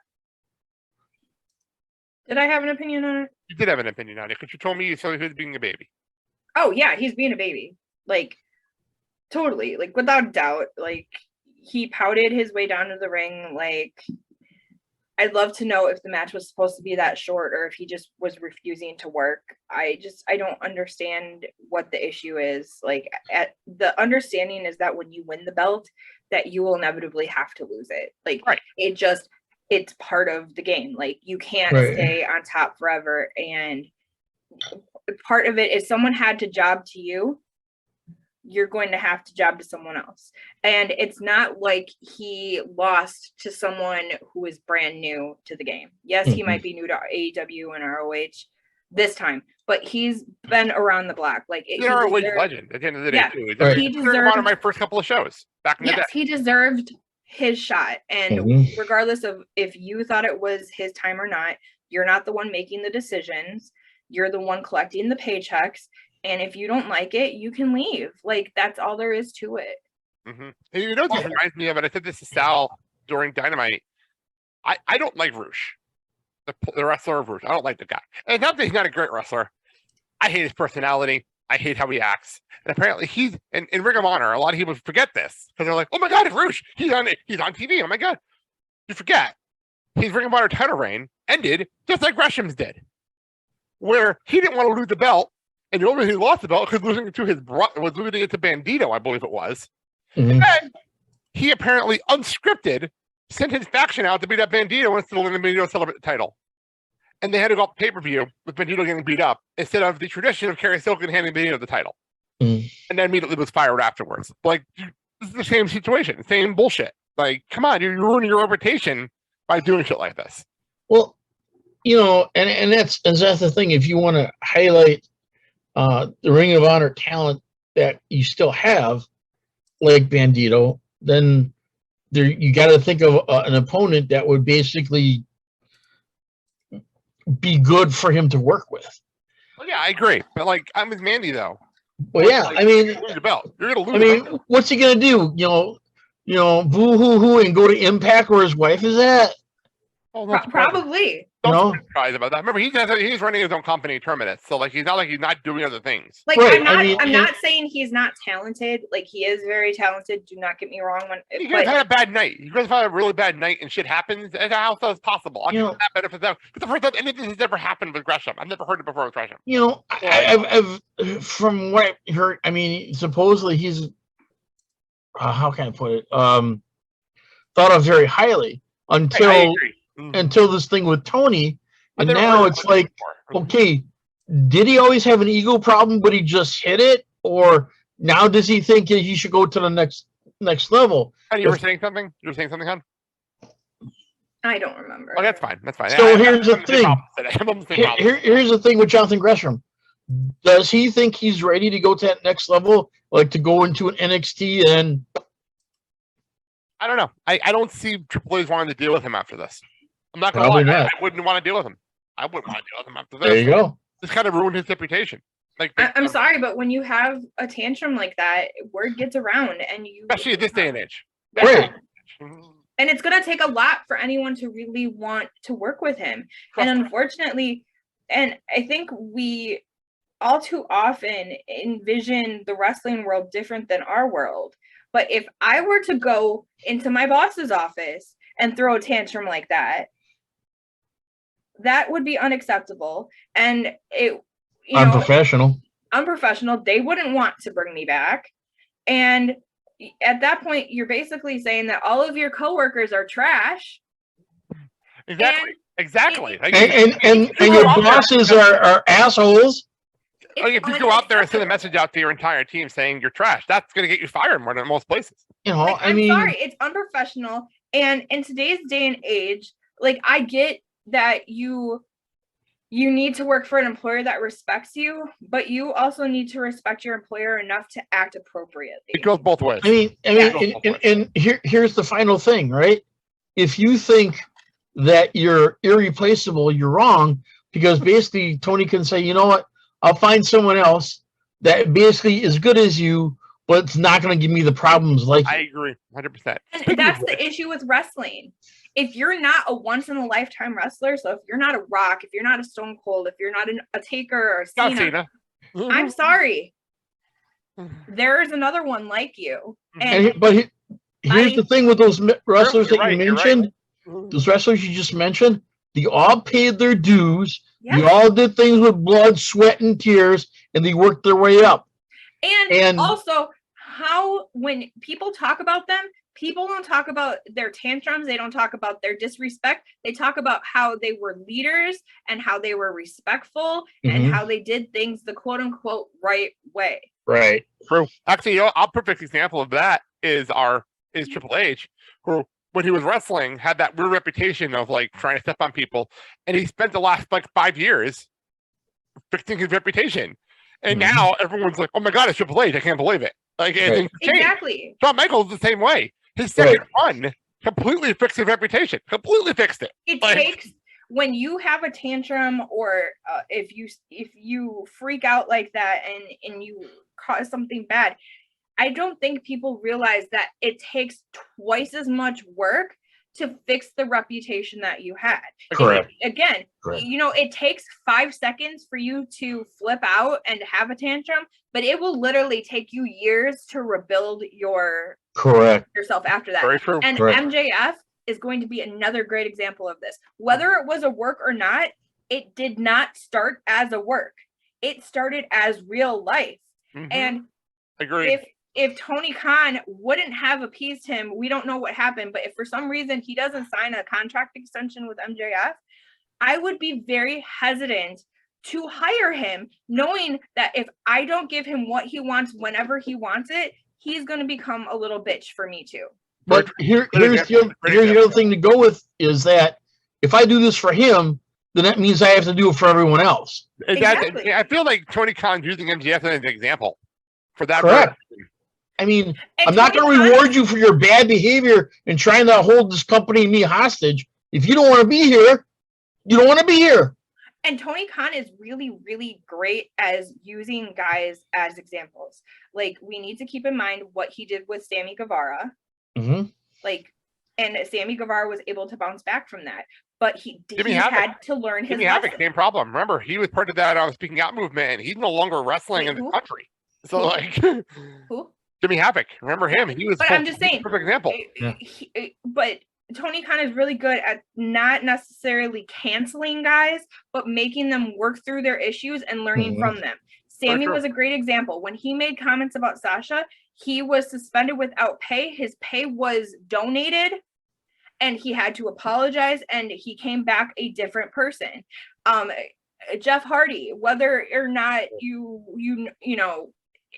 Did I have an opinion on it? You did have an opinion on it because you told me you saw he was being a baby. Oh yeah, he's being a baby. Like totally, like without a doubt. Like he pouted his way down to the ring. Like I'd love to know if the match was supposed to be that short or if he just was refusing to work. I don't understand what the issue is. Like the understanding is that when you win the belt, that you will inevitably have to lose it. Like right. It's part of the game. Like you can't stay on top forever. And part of it is someone had to job to you, you're going to have to job to someone else. And it's not like he lost to someone who is brand new to the game. Yes, he might be new to AEW and ROH this time, but he's been around the block. Like he's an ROH legend at the end of the day. Yeah, too. He deserved one of my first couple of shows back in the day. He deserved his shot. And regardless of if you thought it was his time or not, you're not the one making the decisions. You're the one collecting the paychecks. And if you don't like it, you can leave. Like, that's all there is to it. And you know what this reminds me of? And I said this to Sal during Dynamite. I don't like Roosh, the wrestler of Roosh. I don't like the guy. And it's not that he's not a great wrestler. I hate his personality. I hate how he acts. And apparently he's in Ring of Honor. A lot of people forget this because they're like, "Oh my God, it's Roosh. He's on TV. Oh my God." You forget his Ring of Honor title reign ended just like Gresham's did, where he didn't want to lose the belt. And the only reason he lost the belt was losing it to his brother, was losing it to Bandito, I believe it was. And then he apparently unscripted sent his faction out to beat up Bandito and still letting Bandito celebrate the title. And they had to go pay-per-view with Bandito getting beat up instead of the tradition of Kerry Silken handing Bandito the title. And then immediately was fired afterwards. Like, this is the same situation, same bullshit. Like, come on, you're ruining your reputation by doing shit like this. Well, you know, and that's the thing. If you want to highlight the Ring of Honor talent that you still have, like Bandito, then you got to think of an opponent that would basically be good for him to work with. Well, yeah, I agree. But like, I'm with Mandy though. Well, yeah, like, I mean, lose the belt. You're gonna lose. I mean, what's he gonna do? You know, boo hoo hoo, and go to Impact where his wife is at? Oh, probably. Don't be surprised about that. Remember, he's running his own company, Terminus. So like, he's not doing other things. Like, right. I'm not saying he's not talented. Like, he is very talented. Do not get me wrong. You guys had a bad night. You guys had a really bad night, and shit happens. And how else is possible? I can that better for them. But the first time anything has ever happened with Gresham, I've never heard it before with Gresham. You know, I've from what I heard, I mean, supposedly he's how can I put it? Thought of very highly until this thing with Tony, and now it's like, okay, did he always have an ego problem, but he just hit it, or now does he think that he should go to the next level? And you were saying something? You were saying something, hon? I don't remember. Oh, that's fine. That's fine. So here's the thing. Here's the thing with Jonathan Gresham. Does he think he's ready to go to that next level, like to go into an NXT and? I don't know. I don't see Triple H's wanting to deal with him after this. I'm not going to lie. I wouldn't want to deal with him. I wouldn't want to deal with him after this. There you go. This kind of ruined his reputation. Like, I'm sorry, but when you have a tantrum like that, word gets around, and especially at this day and age. Right. And it's going to take a lot for anyone to really want to work with him. And unfortunately, and I think we all too often envision the wrestling world different than our world. But if I were to go into my boss's office and throw a tantrum like that, that would be unacceptable. And unprofessional. Unprofessional. They wouldn't want to bring me back. And at that point, you're basically saying that all of your coworkers are trash. Exactly. And your bosses are assholes. Like if you go out there and send a message out to your entire team saying you're trash, that's going to get you fired more than most places. You know, I'm sorry, it's unprofessional. And in today's day and age, like, I get that you need to work for an employer that respects you, but you also need to respect your employer enough to act appropriately. It goes both ways. And here's the final thing, right? If you think that you're irreplaceable, you're wrong, because basically Tony can say, you know what, I'll find someone else that basically is good as you, but it's not going to give me the problems like you. I agree, 100%. And that's the issue with wrestling. If you're not a once-in-a-lifetime wrestler, so if you're not a Rock, if you're not a Stone Cold, if you're not a Taker or a Cena, I'm sorry. There's another one like you. But here's the thing with those wrestlers that you mentioned, those wrestlers you just mentioned, they all paid their dues. They all did things with blood, sweat, and tears, and they worked their way up. And also, how, when people talk about them, people don't talk about their tantrums. They don't talk about their disrespect. They talk about how they were leaders and how they were respectful and how they did things the quote unquote right way. Right. True. Actually, you know, a perfect example of that is Triple H, who, when he was wrestling, had that weird reputation of like trying to step on people, and he spent the last like 5 years fixing his reputation. And now everyone's like, "Oh my God, it's Triple H! I can't believe it!" Like, exactly. Shawn Michaels the same way. His second run completely fixed his reputation. Completely fixed it. It takes, when you have a tantrum, or if you freak out like that and you cause something bad, I don't think people realize that it takes twice as much work to fix the reputation that you had. Correct. Again, you know, it takes 5 seconds for you to flip out and have a tantrum, but it will literally take you years to rebuild yourself after that. Very true. And MJF is going to be another great example of this. Whether it was a work or not, it did not start as a work. It started as real life. And agreed. If Tony Khan wouldn't have appeased him, we don't know what happened, but if for some reason he doesn't sign a contract extension with MJF, I would be very hesitant to hire him, knowing that if I don't give him what he wants whenever he wants it, he's going to become a little bitch for me too. But here's the other thing to go with is that if I do this for him, then that means I have to do it for everyone else. Exactly. I feel like Tony Khan's using MJF as an example for that. Correct. I mean, I'm not going to reward you for your bad behavior and trying to hold this company and me hostage. If you don't want to be here, you don't want to be here. And Tony Khan is really, really great as using guys as examples. Like, we need to keep in mind what he did with Sammy Guevara. Like, and Sammy Guevara was able to bounce back from that. But he had to learn his lesson. Same problem. Remember, he was part of that speaking out movement, and he's no longer wrestling in the country. So, like, who? Jimmy Havoc. Remember him? He was. But I'm just saying. Perfect example. But Tony Khan is really good at not necessarily canceling guys, but making them work through their issues and learning from them. Sammy was a great example. When he made comments about Sasha, he was suspended without pay. His pay was donated, and he had to apologize, and he came back a different person. Jeff Hardy, whether or not you know,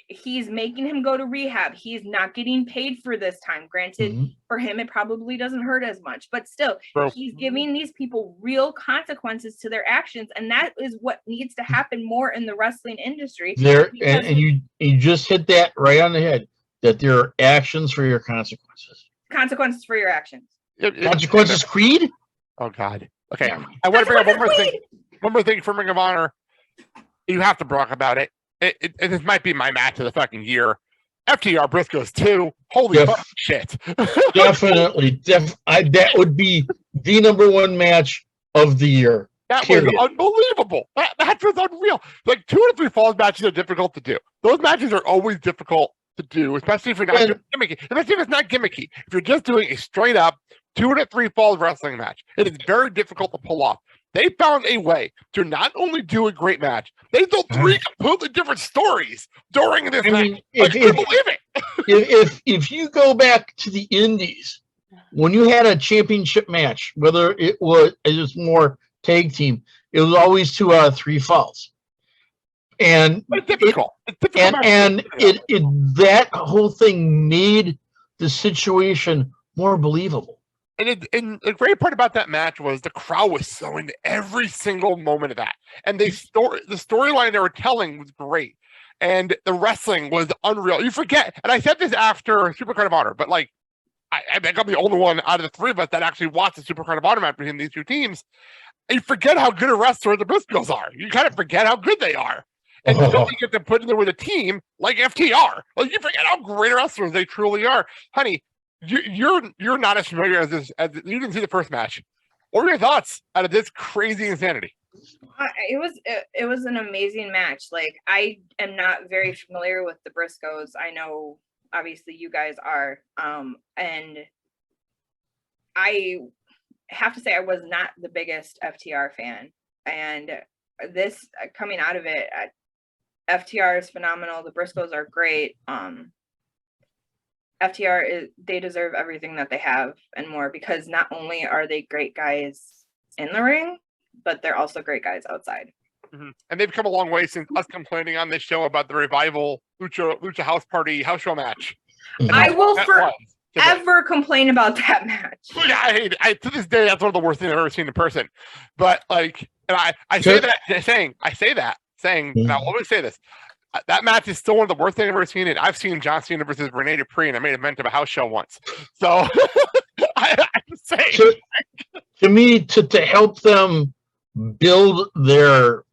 he's making him go to rehab. He's not getting paid for this time. Granted, for him, it probably doesn't hurt as much, but still, he's giving these people real consequences to their actions. And that is what needs to happen more in the wrestling industry. And you just hit that right on the head, that there are actions for your consequences. Consequences for your actions. Consequences Creed? Oh, God. Okay. I want to bring up one more thing. One more thing for Ring of Honor. You have to talk about it. This might be my match of the fucking year. FTR-Briscoes 2. Holy fucking shit. Definitely. That would be the #1 match of the year. That was unbelievable. That match was unreal. Like, 2 out of 3 falls matches are difficult to do. Those matches are always difficult to do, especially if you're not doing gimmicky. Especially if it's not gimmicky. If you're just doing a straight up 2 out of 3 falls wrestling match, it is very difficult to pull off. They found a way to not only do a great match, they told 3 completely different stories during this match. I couldn't believe it. If you go back to the Indies, when you had a championship match, whether it was more tag team, it was always 2 out of 3 falls. And it's difficult. That whole thing made the situation more believable. And the great part about that match was the crowd was so into every single moment of that. And the storyline they were telling was great. And the wrestling was unreal. You forget, and I said this after Supercard of Honor, but like, I think I'm the only one out of the three of us that actually watched the Supercard of Honor match between these two teams. And you forget how good a wrestler the Briscoes are. You kind of forget how good they are. And you don't get to put in there with a team like FTR. Like, you forget how great wrestlers they truly are. Honey, you're not as familiar as this, as you didn't see the first match. What were your thoughts out of this crazy insanity? It was an amazing match. Like, I am not very familiar with the Briscoes. I know obviously you guys are, and I have to say I was not the biggest FTR fan, and this coming out of it, FTR is phenomenal. The Briscoes are great. FTR they deserve everything that they have and more, because not only are they great guys in the ring, but they're also great guys outside. Mm-hmm. And they've come a long way since us complaining on this show about the Revival Lucha House Party house show match. I will forever complain about that match. I to this day, that's one of the worst things I've ever seen in person. But like, and I say that saying, and I'll always say this. That match is still one of the worst things I've ever seen. And I've seen John Cena versus Rene Dupree, and I made a event of a house show once. So I'm saying, to me, to help them build their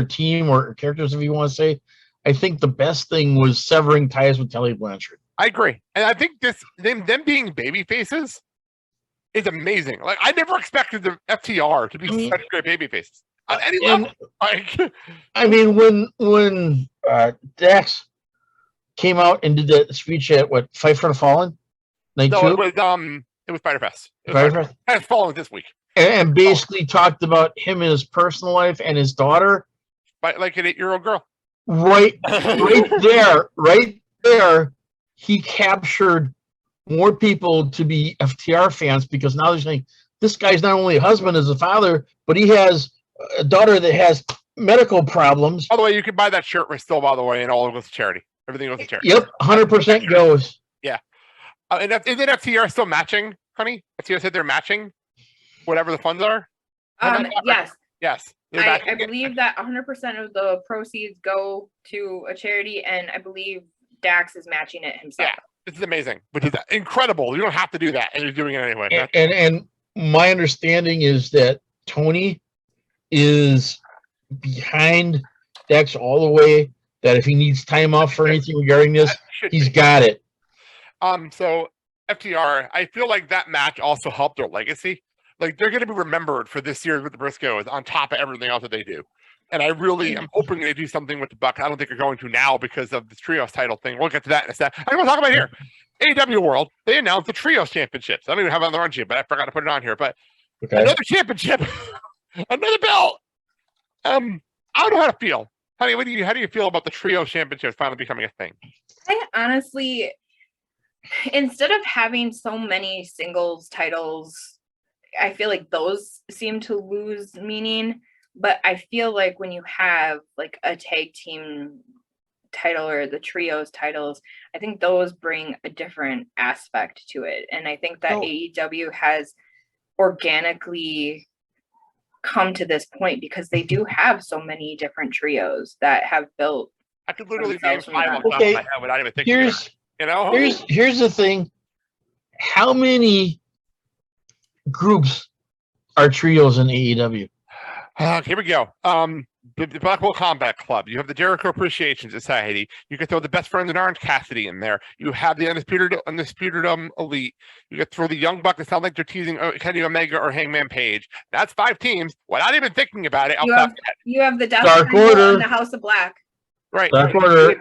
team or characters, if you want to say, I think the best thing was severing ties with Tully Blanchard. I agree, and I think them being baby faces is amazing. Like, I never expected the FTR to be such great baby faces. On any level. Like, I mean, when Dax came out and did that speech at Fight for the Fallen? Night two? It was Fighter Fest. It's Fallen this week. And basically talked about him in his personal life and his daughter. Like an 8-year-old girl. Right there, he captured more people to be FTR fans, because now they're saying this guy's not only a husband as a father, but he has a daughter that has medical problems. By the way, you can buy that shirt still, by the way, and all goes to charity. Everything goes to charity. Yep, 100% goes. Yeah. And isn't FTR still matching, honey? FTR said they're matching whatever the funds are? Yes. Yes. I believe that 100% of the proceeds go to a charity, and I believe Dax is matching it himself. Yeah, this is amazing, which is incredible. You don't have to do that, and you're doing it anyway. And my understanding is that Tony is behind Dax all the way, that if he needs time off for anything regarding this, he's got it. So FTR, I feel like that match also helped their legacy. Like, they're going to be remembered for this series with the Briscoes on top of everything else that they do. And I really am hoping they do something with the Bucks. I don't think they're going to now because of the Trios title thing. We'll get to that in a sec. I'm going to talk about here. AEW World, they announced the Trios Championships. I don't even have it on the run sheet, but I forgot to put it on here. But another championship, another belt. I don't know how to feel. Honey, how do you feel about the Trios Championships finally becoming a thing? I honestly, instead of having so many singles titles, I feel like those seem to lose meaning. But I feel like when you have like a tag team title or the trios titles, I think those bring a different aspect to it. And I think that AEW has organically come to this point because they do have so many different trios that have built. I could literally name 5 on top of my head without even thinking about it. You know? Here's the thing. How many groups are trios in AEW? Here we go. The Blackwell Combat Club. You have the Jericho Appreciation Society. You can throw the Best Friends in Orange Cassidy in there. You have the Undisputed Elite. You can throw the Young Bucks. It sounds like they're teasing Kenny Omega or Hangman Page. That's 5 teams. Without even thinking about it, you have the Dark Order and the House of Black. Right. Dark Order.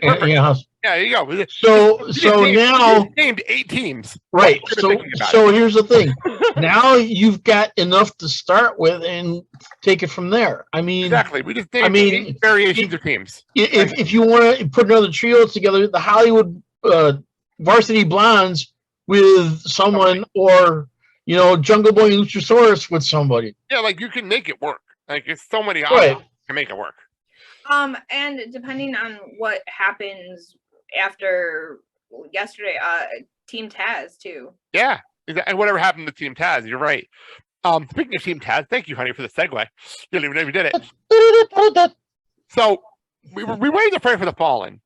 Yeah, there you go. So now named 8 teams. Right. So here's the thing. Now you've got enough to start with and take it from there. I mean, exactly. We just named 8 variations of teams. If you want to put another trio together, the Hollywood Varsity Blondes with someone, or Jungle Boy and Luchasaurus with somebody. Yeah, like you can make it work. Like it's so many options to make it work. And depending on what happens after yesterday, Team Taz too. Yeah, And whatever happened to Team Taz, you're right. Speaking of Team Taz, thank you, honey, for the segue. You didn't even know you did it. So we waited to pray for the Fallen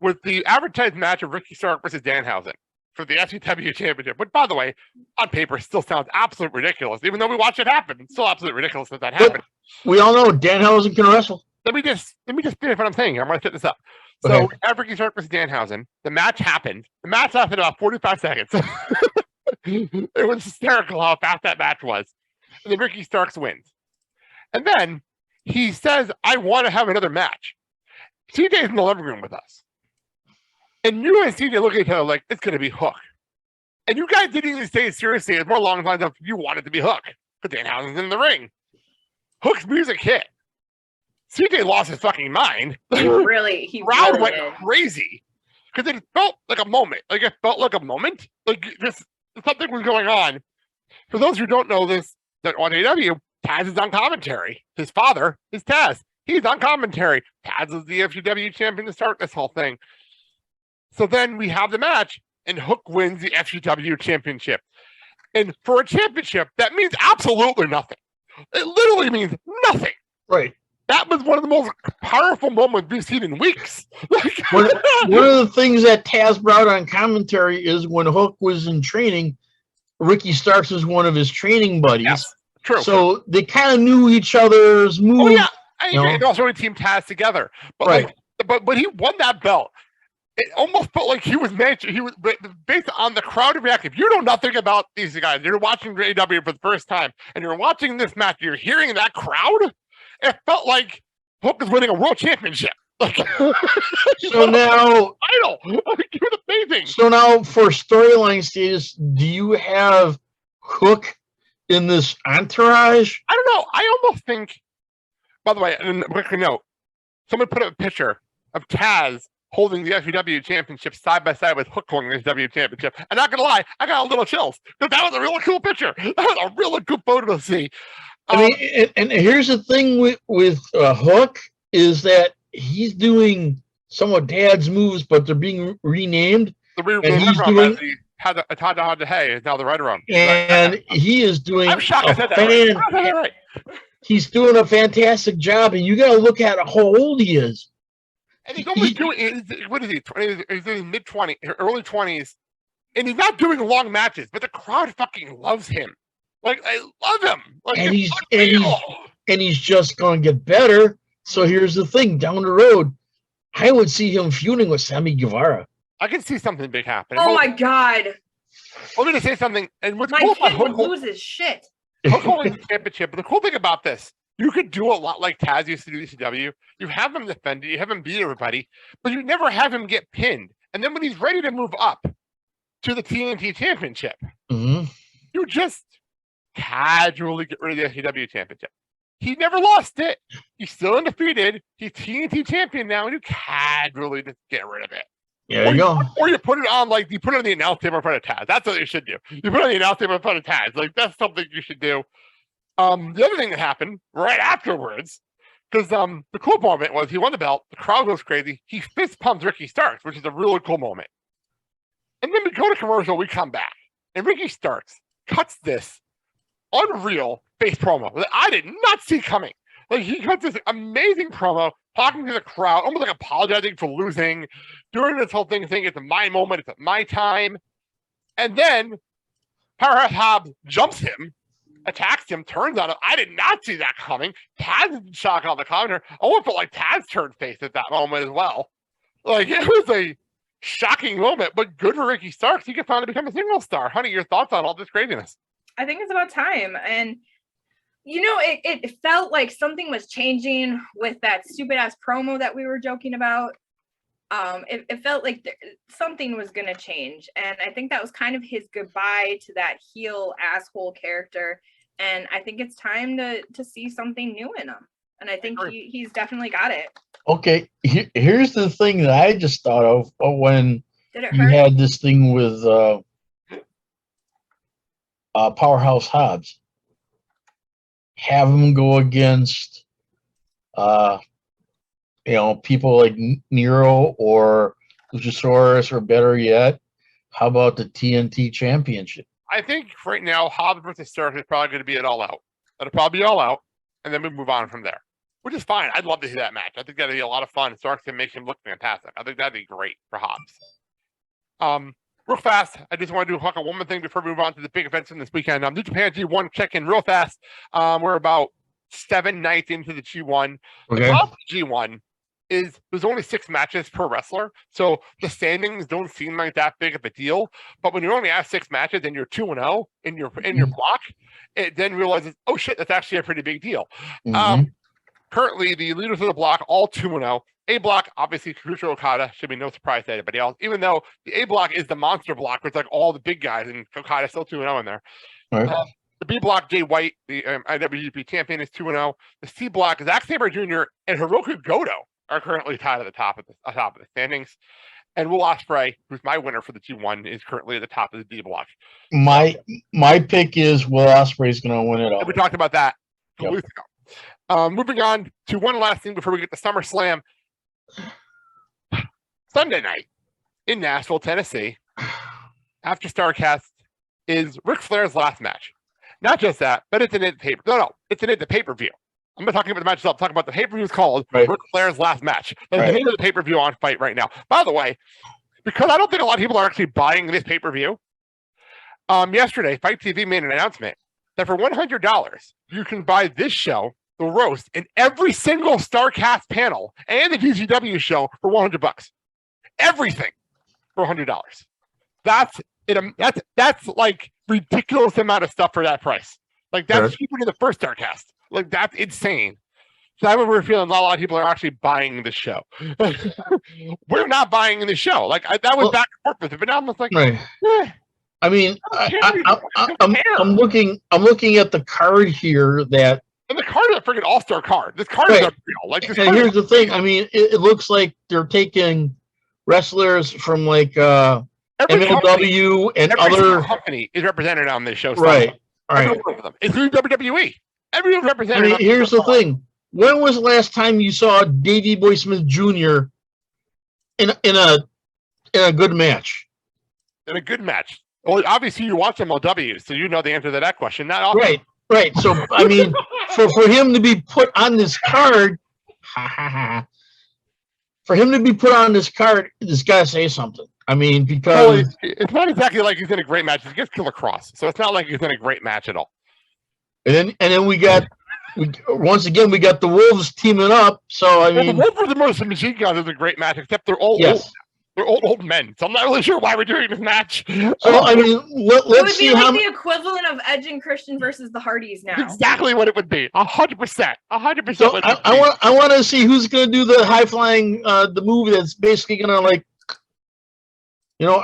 with the advertised match of Ricky Stark versus Danhausen for the FTW Championship, which, by the way, on paper still sounds absolutely ridiculous. Even though we watch it happen, it's still absolutely ridiculous that happened. We all know Danhausen can wrestle. Let me just finish what I'm saying here. I'm going to set this up. Okay. So, we have Ricky Stark versus Danhausen. The match happened. The match lasted about 45 seconds. It was hysterical how fast that match was. And then Ricky Starks wins. And then he says, I want to have another match. CJ's in the living room with us. And you and CJ look at each other like, it's going to be Hook. And you guys didn't even say it seriously. It's more along the lines of, you want it to be Hook. But Danhausen's in the ring. Hook's music hit. CJ lost his fucking mind. He really went did. crazy. Because it felt like a moment. Like this, something was going on. For those who don't know this, that on AEW, Taz is on commentary. His father is Taz. He's on commentary. Taz is the FTW champion to start this whole thing. So then we have the match, and Hook wins the FTW championship. And for a championship, that means absolutely nothing. It literally means nothing. Right. That was one of the most powerful moments we've seen in weeks. One of the things that Taz brought on commentary is when Hook was in training, Ricky Starks was one of his training buddies. Yes, true. So they kind of knew each other's moves. Oh yeah, I agree. And also Team Taz together. But right. But he won that belt. It almost felt like he was based on the crowd reaction. If you know nothing about these guys, you're watching AEW for the first time, and you're watching this match, you're hearing that crowd. It felt like Hook is winning a world championship. So now, idol. It was amazing. So now, for storyline status, do you have Hook in this entourage? I don't know. I almost think. By the way, and a quick note: someone put up a picture of Taz holding the FTW championship side by side with Hook holding the FTW championship. I'm not gonna lie, I got a little chills because that was a really cool picture. That was a really good photo to see. I mean, and here's the thing with Hook is that he's doing some of Dad's moves, but they're being renamed. And he's doing Hey is now the right room. And he is doing I'm shocked I said that right. He's doing a fantastic job, and you got to look at how old he is. And he's almost doing, what is he? He's in his mid-20s, early 20s, and he's not doing long matches, but the crowd fucking loves him. Like, I love him. Like, and he's just going to get better. So here's the thing: down the road, I would see him feuding with Sammy Guevara. I can see something big happening. Oh my God! I'm going to say something. And what's my cool kid about would lose his shit. Hook holding the championship. But the cool thing about this, you could do a lot like Taz used to do ECW. You have him defend it, you have him beat everybody, but you never have him get pinned. And then when he's ready to move up to the TNT championship, you just casually get rid of the FTW championship. He never lost it. He's still undefeated. He's TNT champion now, and you casually just get rid of it. There you go. Or you put it on you put it on the announce table in front of Taz. That's what you should do. You put it on the announce table in front of Taz. Like, that's something you should do. The other thing that happened right afterwards, because the cool moment was he won the belt, the crowd goes crazy, he fist pumps Ricky Starks, which is a really cool moment. And then we go to commercial, we come back, and Ricky Starks cuts this unreal face promo that I did not see coming. Like, he cuts this amazing promo, talking to the crowd, almost like apologizing for losing, doing this whole thing, saying it's my moment, it's my time. And then Powerhouse Hobbs jumps him, attacks him, turns on him. I did not see that coming. Taz is in shock on the commenter. I almost felt like Taz turned face at that moment as well. Like, it was a shocking moment, but good for Ricky Starks. He could finally become a single star. Honey, your thoughts on all this craziness? I think it's about time. And, you know, it felt like something was changing with that stupid ass promo that we were joking about. It felt like something was going to change. And I think that was kind of his goodbye to that heel asshole character. And I think it's time to see something new in him. And I think he's definitely got it. Okay, here's the thing that I just thought of when you had this thing with Powerhouse Hobbs. Have him go against, people like Nero or Luchasaurus, or better yet, how about the TNT Championship? I think right now Hobbs versus Stark is probably going to be an all out. It'll probably be all out, and then we move on from there, which is fine. I'd love to see that match. I think that'd be a lot of fun. Stark can make him look fantastic. I think that'd be great for Hobbs. Real fast, I just want to do one more thing before we move on to the big events in this weekend. New Japan G1 check-in real fast. We're about 7 nights into the G1. Okay. The problem with G1 is there's only 6 matches per wrestler, so the standings don't seem like that big of a deal. But when you only have 6 matches and you're 2-0 in your block, it then realizes, oh shit, that's actually a pretty big deal. Currently, the leaders of the block all 2-0. A block, obviously, Kazuchika Okada should be no surprise to anybody else. Even though the A block is the monster block, where it's like all the big guys, and Okada's still 2-0 in there. Right. The B block, Jay White, the IWGP champion, is 2-0. The C block, Zack Sabre Jr. and Hiroki Goto are currently tied at the top of the standings. And Will Ospreay, who's my winner for the G1, is currently at the top of the D block. My pick is Will Ospreay is going to win it all. We talked about that a couple weeks ago. Moving on to one last thing before we get to SummerSlam. Sunday night in Nashville, Tennessee, after StarCast, is Ric Flair's last match. Not just that, but it's an it paper. No, it's an it the pay-per-view. I'm not talking about the match itself. I'm talking about the pay-per-view is called Ric Flair's last match. That's the name of the pay-per-view on Fight right now. By the way, because I don't think a lot of people are actually buying this pay-per-view, yesterday, Fight TV made an announcement that for $100, you can buy this show, The Roast, and every single StarCast panel and the GCW show for $100. Everything for $100. That's it. That's like ridiculous amount of stuff for that price. Like that's cheaper than the first StarCast. Like that's insane. So I remember feeling a lot of people are actually buying the show. We're not buying the show. Like that was back and forth with it, but now I'm just like, I mean, I'm looking at the card here that. And the card is a freaking all-star card. This card is unreal. Like this. And here's the thing. I mean, it looks like they're taking wrestlers from like MLW and other company is represented on this show. Right. Including WWE. Everyone's represented. I mean, here's the thing. When was the last time you saw Davey Boy Smith Jr. in a good match? In a good match. Well, obviously you watch MLW, so you know the answer to that question. Not often. Right. So I mean, for him to be put on this card, this got to say something. I mean, because it's not exactly like he's in a great match. He's against Killer Cross, so it's not like he's in a great match at all. And then we got once again we got the Wolves teaming up. So I mean, the Wolves are the most machine guns is a great match, except they're old. Yes. They're old men, so I'm not really sure why we're doing this match. So I mean, let's see how the equivalent of Edge and Christian versus the Hardys now. Exactly what it would be. 100%. 100%. So I want to see who's going to do the high flying, the move that's basically going to like, you know,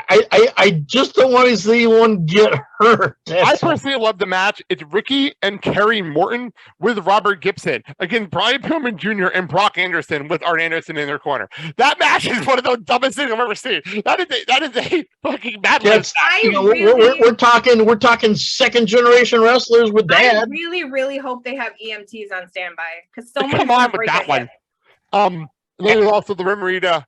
I just don't want to see anyone get hurt. I personally love the match. It's Ricky and Kerry Morton with Robert Gibson. Again, Brian Pillman Jr. and Brock Anderson with Art Anderson in their corner. That match is one of the dumbest things I've ever seen. That is a fucking bad match. We're talking second generation wrestlers with that. I really hope they have EMTs on standby because so much. Come on with that one. There's also the Rimarita.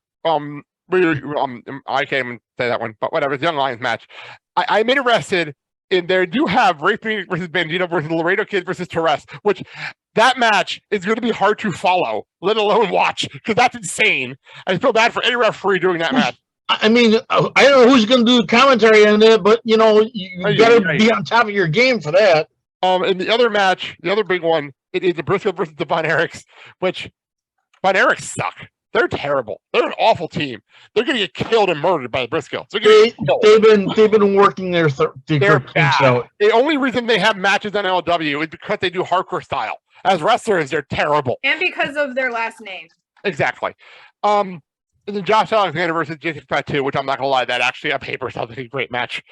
I can't even say that one, but whatever. It's Young Lions match. I'm interested in there. Do have Ray Phoenix versus Bandito versus Laredo Kid versus Torres, which that match is going to be hard to follow, let alone watch, because that's insane. I feel bad for any referee doing that match. I mean, I don't know who's going to do the commentary on it, but you know, you got to be on top of your game for that. And the other match, the other big one, it is the Briscoe versus the Von Erichs, which Von Erichs suck. They're terrible. They're an awful team. They're going to get killed and murdered by the Briscoes. They've been working their kinks out. The only reason they have matches on LW is because they do hardcore style. As wrestlers, they're terrible. And because of their last name. Exactly. And then Josh Alexander versus Jason Fatu, which I'm not going to lie, that actually on paper sounds like a great match.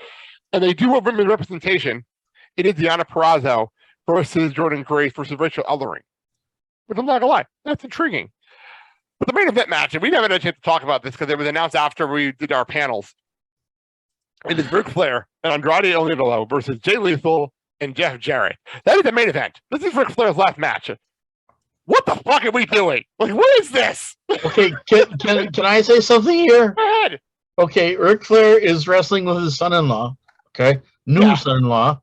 And they do have women's representation. It is Deonna Purrazzo versus Jordan Grace versus Rachel Ellering. But I'm not going to lie, that's intriguing. But the main event match, and we never had a chance to talk about this because it was announced after we did our panels. It is Ric Flair and Andrade El Idolo versus Jay Lethal and Jeff Jarrett. That is the main event. This is Ric Flair's last match. What the fuck are we doing? Like, what is this? Okay, can I say something here? Go ahead. Okay, Ric Flair is wrestling with his son-in-law. Okay, new son-in-law.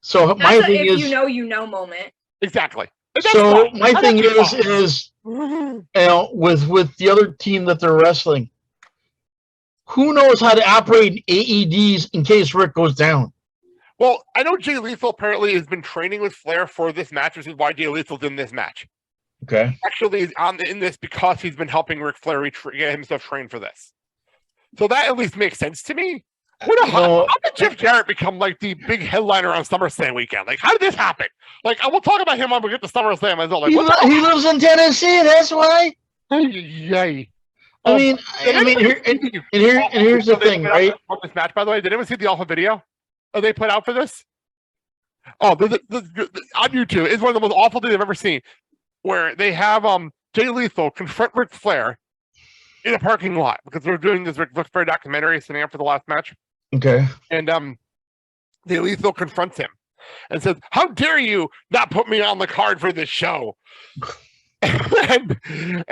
So That's my a thing if is, you know moment. Exactly. so my thing is, with the other team that they're wrestling, who knows how to operate AEDs in case Rick goes down? Well, I know Jay Lethal apparently has been training with Flair for this match, which is why Jay Lethal's in this match. Okay. Actually, is in this because he's been helping Ric Flair get himself trained for this. So that at least makes sense to me. How did Jeff Jarrett become like the big headliner on SummerSlam weekend? Like, how did this happen? Like, we'll talk about him when we get to SummerSlam as well. Like, He lives in Tennessee. That's why. Yay. I mean, here's the thing, right? On this match, by the way, did anyone see the alpha video they put out for this? Oh, on YouTube, it's one of the most awful things I've ever seen, where they have Jay Lethal confront Ric Flair in a parking lot because they're doing this Ric Flair documentary sitting up for the last match. Okay. And Jay Lethal confronts him and says, "How dare you not put me on the card for this show?" and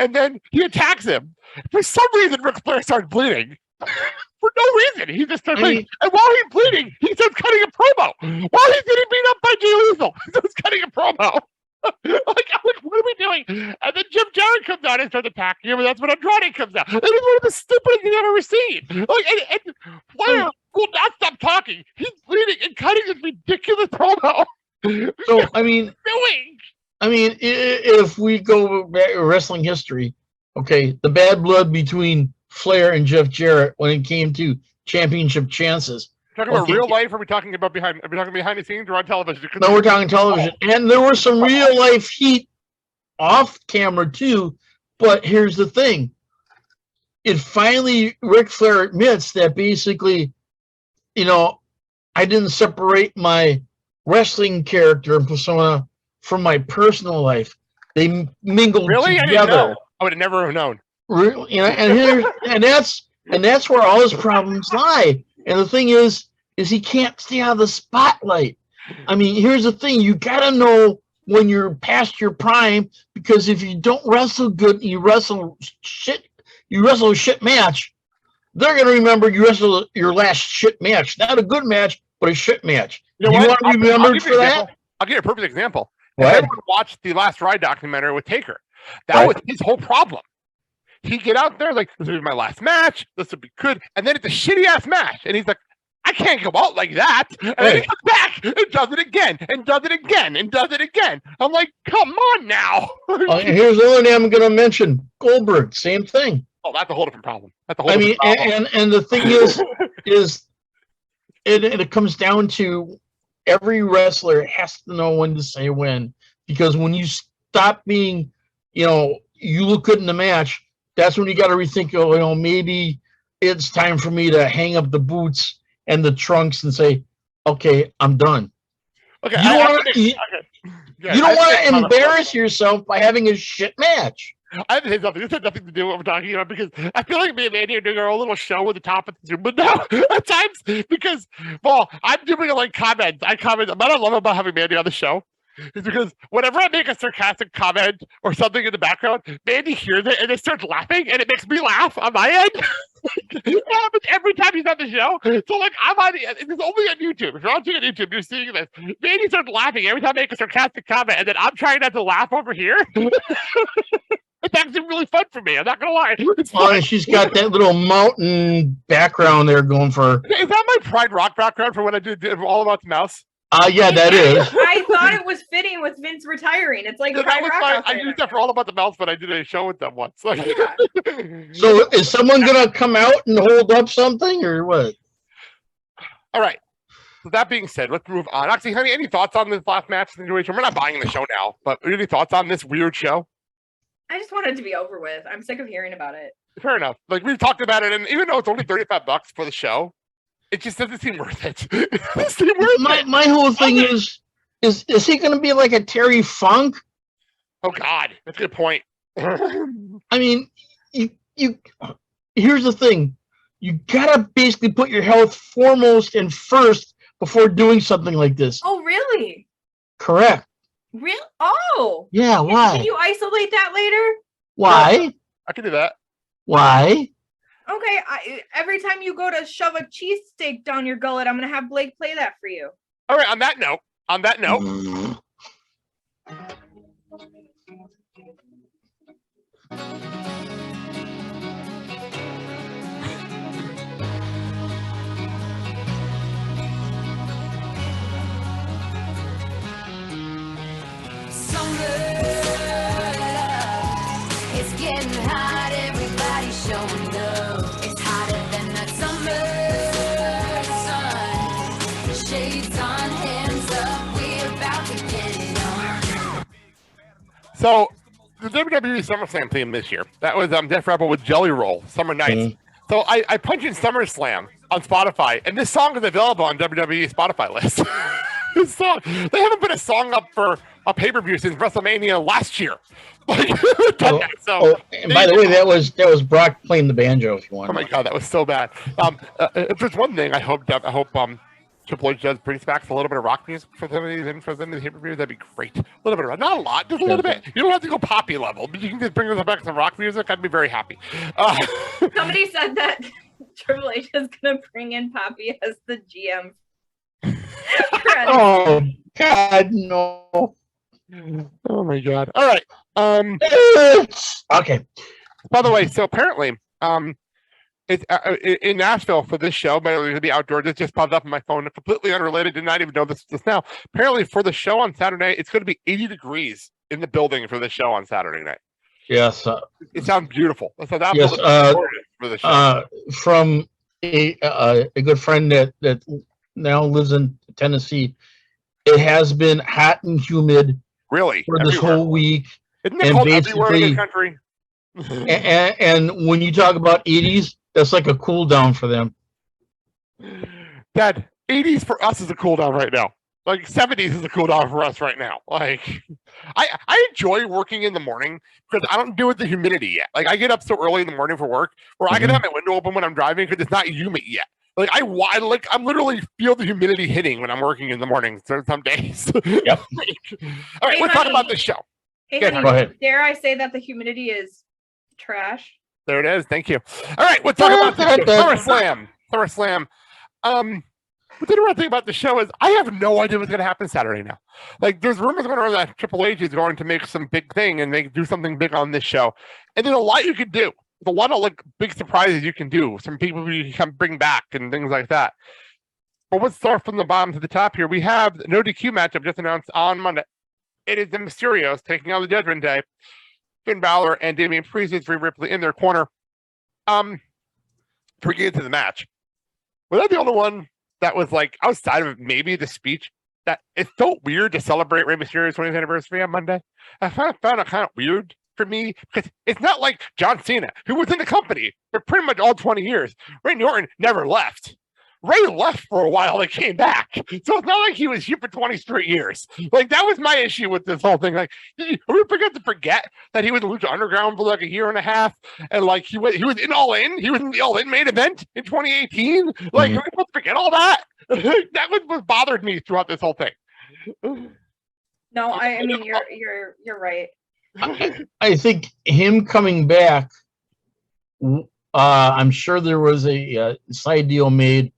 then he attacks him. For some reason, Ric Flair starts bleeding. For no reason. He just starts bleeding. And while he's bleeding, he starts cutting a promo. While he's getting beat up by Jay Lethal, he starts cutting a promo. like, what are we doing? And then Jim Jarrett comes out and starts attacking him, and that's when Andrade comes out. It is one of the stupidest things I've ever seen. Like, and Flair will not stop talking. He's bleeding and cutting this ridiculous promo. So, I mean, if we go back to wrestling history, okay, the bad blood between Flair and Jeff Jarrett when it came to championship chances. Talking about real life, or are we talking about behind the scenes or on television? No, we're talking television. And there was some real life heat off camera too. But here's the thing. It finally, Ric Flair admits that basically, I didn't separate my wrestling character and persona from my personal life. They mingled really? together. I didn't know. I would have never known. Really, and that's where all his problems lie. And the thing is he can't stay out of the spotlight. I mean, here's the thing: you gotta know when you're past your prime, because if you don't wrestle good, you wrestle a shit match, they're gonna remember you wrestled your last shit match, not a good match, but a shit match. You want to be remembered for that? I'll give you a perfect example. What? If everyone watched the Last Ride documentary with Taker, that was his whole problem. He'd get out there like, this will be my last match, this will be good, and then it's a shitty ass match, and he's like, I can't go out like that. And then he comes back and does it again, and does it again, and does it again. I'm like, come on now. Here's the only name I'm going to mention: Goldberg. Same thing. Oh, that's a whole different problem. That's a whole different problem. And the thing is it comes down to every wrestler has to know when to say when, because when you stop being, you look good in the match, that's when you got to rethink. Maybe it's time for me to hang up the boots and the trunks and say, okay, I'm done. Okay, you don't want to embarrass yourself by having a shit match. I have to say something. This has nothing to do with what we're talking about, because I feel like me and Mandy are doing our own little show at the top of the Zoom window at times, because, well, I'm doing like comments. I comment. What I love about having Mandy on the show is because whenever I make a sarcastic comment or something in the background, Mandy hears it and it starts laughing, and it makes me laugh on my end. It happens every time he's on the show. So, like, it's only on YouTube. If you're watching on YouTube, you're seeing this. Mandy starts laughing every time I make a sarcastic comment, and then I'm trying not to laugh over here. It's actually really fun for me. I'm not gonna lie. It's fun. She's got that little mountain background there going for her. Is that my Pride Rock background for when I did All About the Mouse? Yeah, that is. I thought it was fitting with Vince retiring. It's like Pride Rock. I used that for All About the Mouse, but I did a show with them once. So is someone gonna come out and hold up something, or what? All right. So that being said, let's move on. Actually, honey, any thoughts on this last match situation? We're not buying the show now, but any thoughts on this weird show? I just want it to be over with. I'm sick of hearing about it. Fair enough. Like, we've talked about it, and even though it's only $35 for the show, it just doesn't seem worth it. It doesn't seem worth it. My whole thing is he going to be like a Terry Funk? Oh God, that's a good point. I mean, you. Here's the thing: you gotta basically put your health foremost and first before doing something like this. Oh, really? Correct. Real? Oh. Yeah. Why? Can you isolate that later? Why? I can do that. Why? Okay, every time you go to shove a cheesesteak down your gullet, I'm gonna have Blake play that for you. All right, on that note, It's getting hot, everybody showing up. It's hotter than the summer sun. Shades on, hands up, we're about to get it on. So the WWE SummerSlam theme this year, that was Def Rebel with Jelly Roll, Summer Nights. So I punched in SummerSlam on Spotify, and this song is available on WWE Spotify list. This song, they haven't put a song up for a pay-per-view since WrestleMania last year. Like, and by the way, that was Brock playing the banjo. If you want. Oh my god, that was so bad. If there's one thing, I hope Triple H does Pretty Spacks a little bit of rock music for some of these and for them in the pay-per-view. That'd be great. A little bit of not a lot, just a little bit. You don't have to go poppy level, but you can just bring us back some rock music. I'd be very happy. Somebody said that Triple H is gonna bring in Poppy as the GM. Oh God, no! Oh my god! All right. Okay. By the way, so apparently, it's in Nashville for this show, but it's gonna be outdoors. It just popped up on my phone, completely unrelated. Did not even know this now. Apparently, for the show on Saturday, it's going to be 80 degrees in the building for the show on Saturday night. Yes. It sounds beautiful. Yes. For the show. From a good friend that now lives in Tennessee, it has been hot and humid. Really? For this whole week. Isn't it cold everywhere in the country? and when you talk about 80s, that's like a cool down for them. Dad, 80s for us is a cool down right now. Like 70s is a cool down for us right now. Like I enjoy working in the morning because I don't deal with the humidity yet. Like I get up so early in the morning for work where I can have my window open when I'm driving because it's not humid yet. Like I'm literally feel the humidity hitting when I'm working in the morning some days. Yep. All right, let's talk about this show. Hey, Go honey, ahead. dare I say that the humidity is trash? There it is. Thank you. All right, let's talk about the show. SummerSlam. What the other thing about the show is I have no idea what's going to happen Saturday now. Like, there's rumors going around that Triple H is going to make some big thing and do something big on this show. And there's a lot you could do. There's a lot of like big surprises you can do. Some people you can bring back and things like that. But let's start from the bottom to the top here. We have the no DQ matchup just announced on Monday. It is the Mysterios taking on the Judgment Day. Finn Balor and Damian Priest is Rhea Ripley in their corner. To get into the match. Was that the only one that was like outside of maybe the speech that it felt weird to celebrate Rey Mysterio's 20th anniversary on Monday? I found it kind of weird for me because it's not like John Cena, who was in the company for pretty much all 20 years. Randy Orton never left. Ray left for a while and came back. So it's not like he was here for 20 straight years. Like, that was my issue with this whole thing. Like, we forget that he was in Lucha Underground for like a year and a half. And like, he was in All In. He was in the All In main event in 2018. Like, are we supposed to forget all that? That was what bothered me throughout this whole thing. No, I mean, you're right. I think him coming back, I'm sure there was a side deal made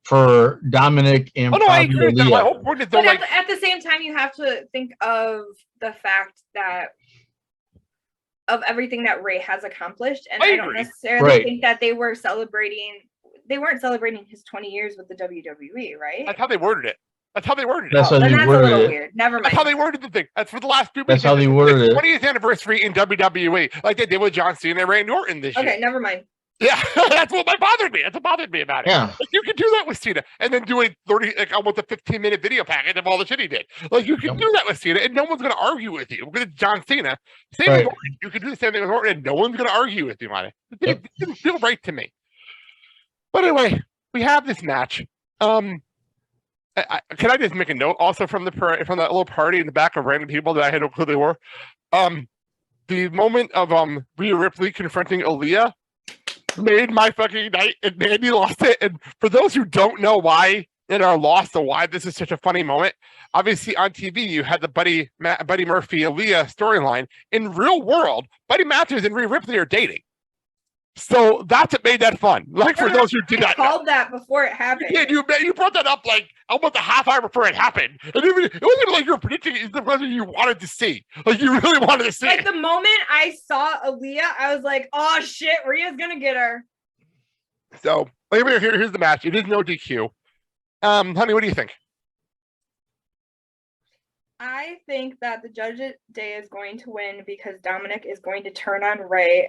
for Dominic and I agree with that. My whole point is but at the same time, you have to think of the fact that of everything that Ray has accomplished, and I don't necessarily think that they weren't celebrating his 20 years with the WWE, right? That's how they worded it. That's how they worded it. That's how they that's worded a little it. weird. Never mind. That's how they worded the thing. That's for the last 2 minutes. That's how they worded it. 20th anniversary in WWE, like they did with John Cena and Randy Orton this year. Okay, never mind. Yeah, that's what bothered me. That's what bothered me about it. Yeah. Like, you can do that with Cena and then do a 30, like almost a 15-minute video package of all the shit he did. Like, you can do that with Cena and no one's going to argue with you because it's John Cena. Same with Orton. You can do the same thing with Orton and no one's going to argue with you on it. It didn't feel right to me. But anyway, we have this match. Can I just make a note also from that little party in the back of random people that I had no clue they were? The moment of Rhea Ripley confronting Aaliyah made my fucking night, and Mandy lost it. And for those who don't know why and are lost or why this is such a funny moment, obviously on TV you had the Buddy Murphy Aaliyah storyline. In real world, Buddy Matthews and Rhea Ripley are dating. So that's what made that fun. Like for those who did not know. Called that before it happened. Yeah, you brought that up like almost a half hour before it happened. And it wasn't even like you were predicting it's the person you wanted to see. Like you really wanted to see Like it. the moment I saw Aaliyah, I was like, oh shit, Rhea's gonna get her. So anyway, here's the match. It is no DQ. Honey, what do you think? I think that the Judge Day is going to win because Dominic is going to turn on Ray,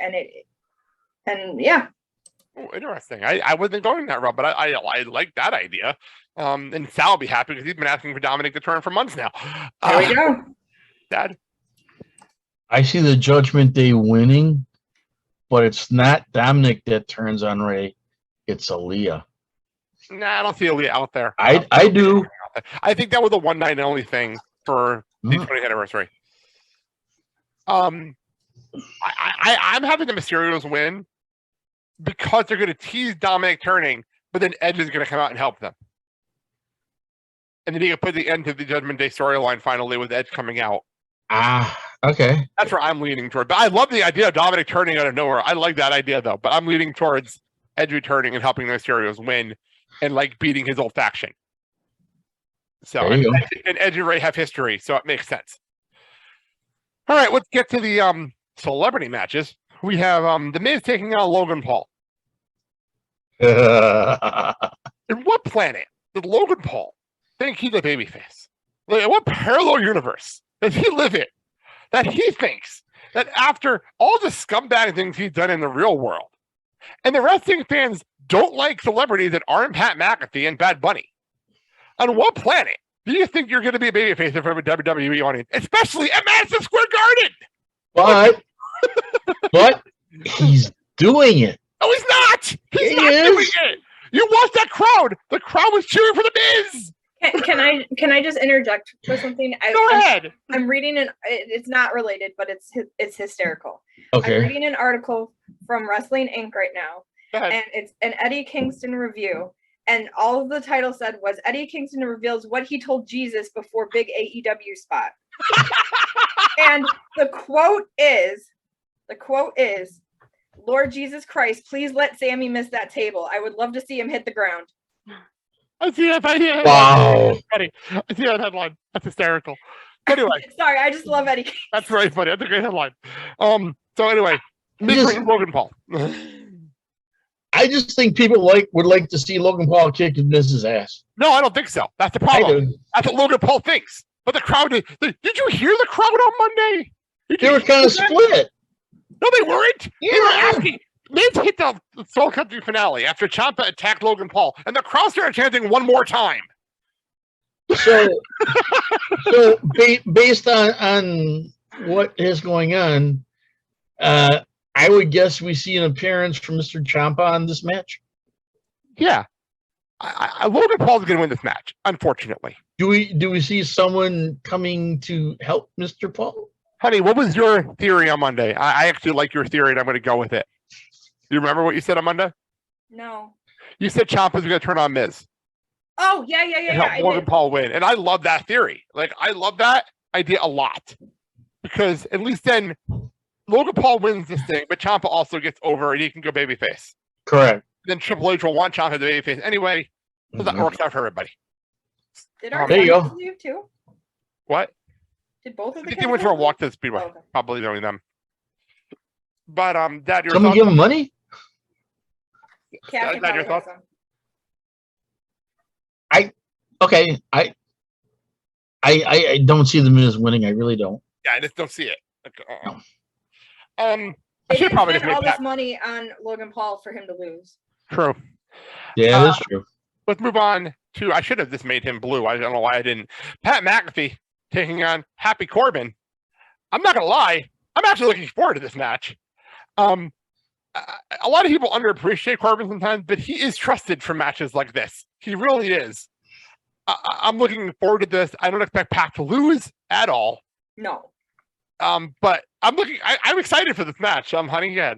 and yeah. Oh, interesting. I wasn't going that route, but I like that idea. And Sal will be happy because he's been asking for Dominic to turn for months now. There we go. Dad? I see the Judgment Day winning, but it's not Dominic that turns on Ray. It's Aaliyah. Nah, I don't see Aaliyah out there. I do. I think that was a one night and only thing for the 20th anniversary. I'm having the Mysterios win because they're going to tease Dominic turning, but then Edge is going to come out and help them. And then you can put the end to the Judgment Day storyline finally with Edge coming out. Okay. That's where I'm leaning toward. But I love the idea of Dominic turning out of nowhere. I like that idea though. But I'm leaning towards Edge returning and helping the Mysterios win and like beating his old faction. So and Edge and Ray have history, so it makes sense. All right, let's get to the celebrity matches. We have The Miz taking on Logan Paul. In what planet did Logan Paul think he's a babyface? Like, what parallel universe does he live in that he thinks that after all the scumbag things he's done in the real world, and the wrestling fans don't like celebrities that aren't Pat McAfee and Bad Bunny? On what planet do you think you're going to be a babyface in front of a WWE audience, especially at Madison Square Garden? But he's doing it. No, he's not. He's not doing it. You watch that crowd. The crowd was cheering for the Miz. Can I just interject for something? Go ahead. I'm reading it's not related, but it's hysterical. Okay. I'm reading an article from Wrestling Inc. right now, and it's an Eddie Kingston review. And all of the title said was Eddie Kingston reveals what he told Jesus before big AEW spot. And the quote is, Lord Jesus Christ, please let Sammy miss that table. I would love to see him hit the ground. I see that idea. Wow. I see that headline. That's hysterical. Anyway. Sorry, I just love Eddie Kingston. That's very funny. That's a great headline. So anyway, Logan Paul. I just think people would like to see Logan Paul kick Miz's ass. No, I don't think so. That's the problem. That's what Logan Paul thinks. But the crowd did you hear the crowd on Monday? They were kind of split. No, they weren't. Yeah. They were asking. Miz hit the Soul Country finale after Ciampa attacked Logan Paul, and the crowd started chanting one more time. So based on what is going on, I would guess we see an appearance from Mr. Ciampa on this match. Yeah, Logan Paul's going to win this match. Unfortunately, do we see someone coming to help Mr. Paul? Honey, what was your theory on Monday? I actually like your theory, and I'm going to go with it. Do you remember what you said on Monday? No. You said Ciampa's going to turn on Miz. Oh yeah. Help Logan Paul win, and I love that theory. Like I love that idea a lot because at least then Logan Paul wins this thing, but Ciampa also gets over and he can go babyface. Correct. Then Triple H will want Ciampa to babyface anyway, so that works out for everybody. Did our there you go. leave too? What? Did both of the They went for a walk to the Speedway. Oh, okay. Probably knowing them. But Dad, your someone thoughts? give him money? Dad, your thoughts? I don't see the Miz winning. I really don't. Yeah, I just don't see it. No. I should probably spend all this money on Logan Paul for him to lose. True. Yeah, that's true. Let's move on to. I should have just made him blue. I don't know why I didn't. Pat McAfee taking on Happy Corbin. I'm not gonna lie. I'm actually looking forward to this match. A lot of people underappreciate Corbin sometimes, but he is trusted for matches like this. He really is. I'm looking forward to this. I don't expect Pat to lose at all. No. But I'm excited for this match. Honey, yeah.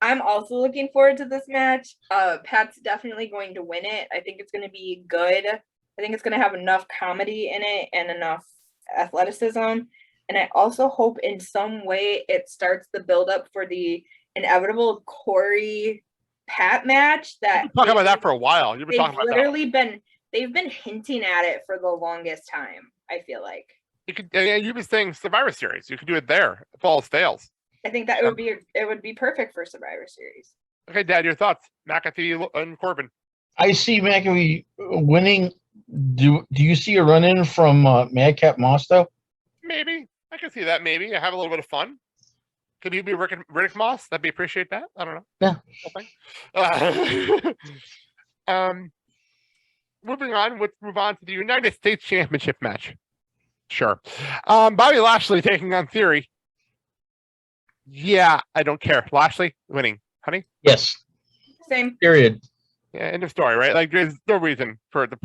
I'm also looking forward to this match. Pat's definitely going to win it. I think it's going to be good. I think it's going to have enough comedy in it and enough athleticism. And I also hope in some way it starts the build up for the inevitable Corey Pat match that Talking about that for a while. You've been talking about that. They've been hinting at it for the longest time, I feel like. You could, yeah, you've been saying Survivor Series. You could do it there if all else fails. I think that it would be perfect for Survivor Series. Okay, Dad, your thoughts? McAfee and Corbin. I see McAfee winning. Do you see a run in from Madcap Moss though? Maybe. I can see that. Maybe I have a little bit of fun. Could you be Riddick Moss? That'd be appreciate that. I don't know. Yeah. Moving on, let's move on to the United States Championship match. Sure. Bobby Lashley taking on Theory. Yeah, I don't care. Lashley winning, honey. Yes. Same. Period. Yeah, end of story, right? Like, there's no reason for the.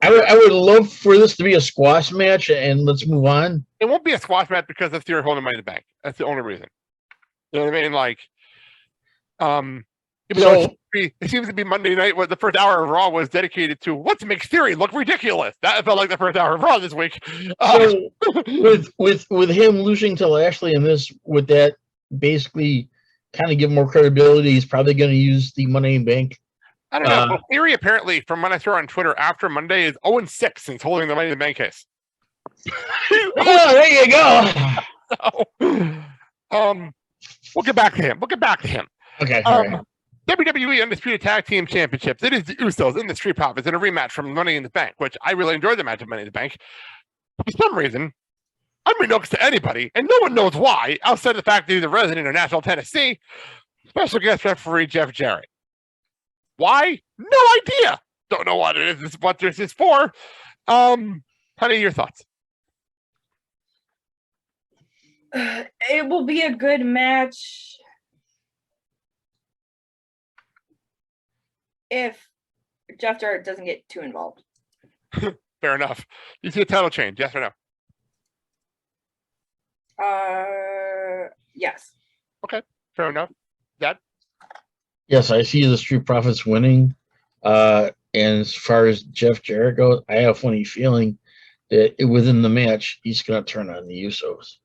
I would love for this to be a squash match, and let's move on. It won't be a squash match because of Theory holding Money in the Bank. That's the only reason. You know what I mean? Like, it seems to be Monday night. What the first hour of Raw was dedicated to. Let's make Theory look ridiculous. That felt like the first hour of Raw this week. So with him losing to Lashley in this, would that basically kind of give more credibility? He's probably going to use the Money in the Bank. I don't know. Well, Theory apparently, from what I saw on Twitter after Monday, is 0-6 since holding the Money in the Bank case. Oh, there you go. So, we'll get back to him. Okay. All right. WWE Undisputed Tag Team Championships. It is the Usos in the Street Profits in a rematch from Money in the Bank, which I really enjoyed the match of Money in the Bank. For some reason, unbeknownst to anybody, and no one knows why, outside of the fact that he's a resident of Nashville, Tennessee, special guest referee Jeff Jarrett. Why? No idea. Don't know what it is. What this is for. Honey, your thoughts? It will be a good match if Jeff Jarrett doesn't get too involved. Fair enough. You see a title change, yes or no? Yes. Okay, fair enough. Dad? Yes, I see the Street Profits winning. And as far as Jeff Jarrett goes, I have a funny feeling that within the match, he's going to turn on the Usos.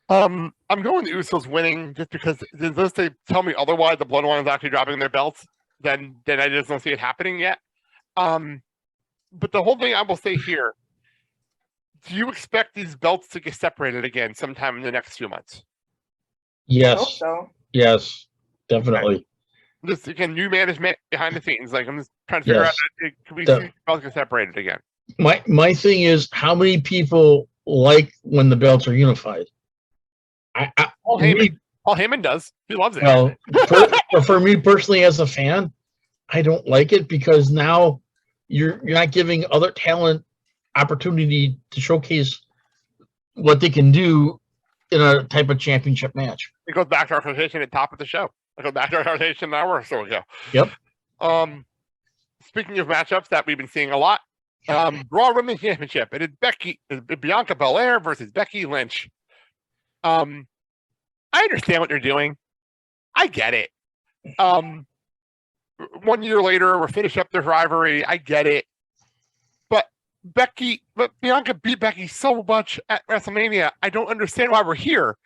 I'm going the Usos winning just because unless they tell me otherwise, the Bloodline is actually dropping their belts, then I just don't see it happening yet. But the whole thing I will say here, do you expect these belts to get separated again sometime in the next few months? Yes. I hope so. Yes, definitely. Just again, new management behind the scenes. Like I'm just trying to figure out, can we see belts get separated again? My thing is, how many people like when the belts are unified? Paul Heyman does. He loves it. Well, for me personally, as a fan, I don't like it because now you're not giving other talent opportunity to showcase what they can do in a type of championship match. It goes back to our conversation at the top of the show. It goes back to our conversation an hour or so ago. Yep. Speaking of matchups that we've been seeing a lot, Raw Women's Championship. It is Bianca Belair versus Becky Lynch. I understand what they're doing. I get it. 1 year later, we're finishing up their rivalry. I get it. But Bianca beat Becky so much at WrestleMania. I don't understand why we're here.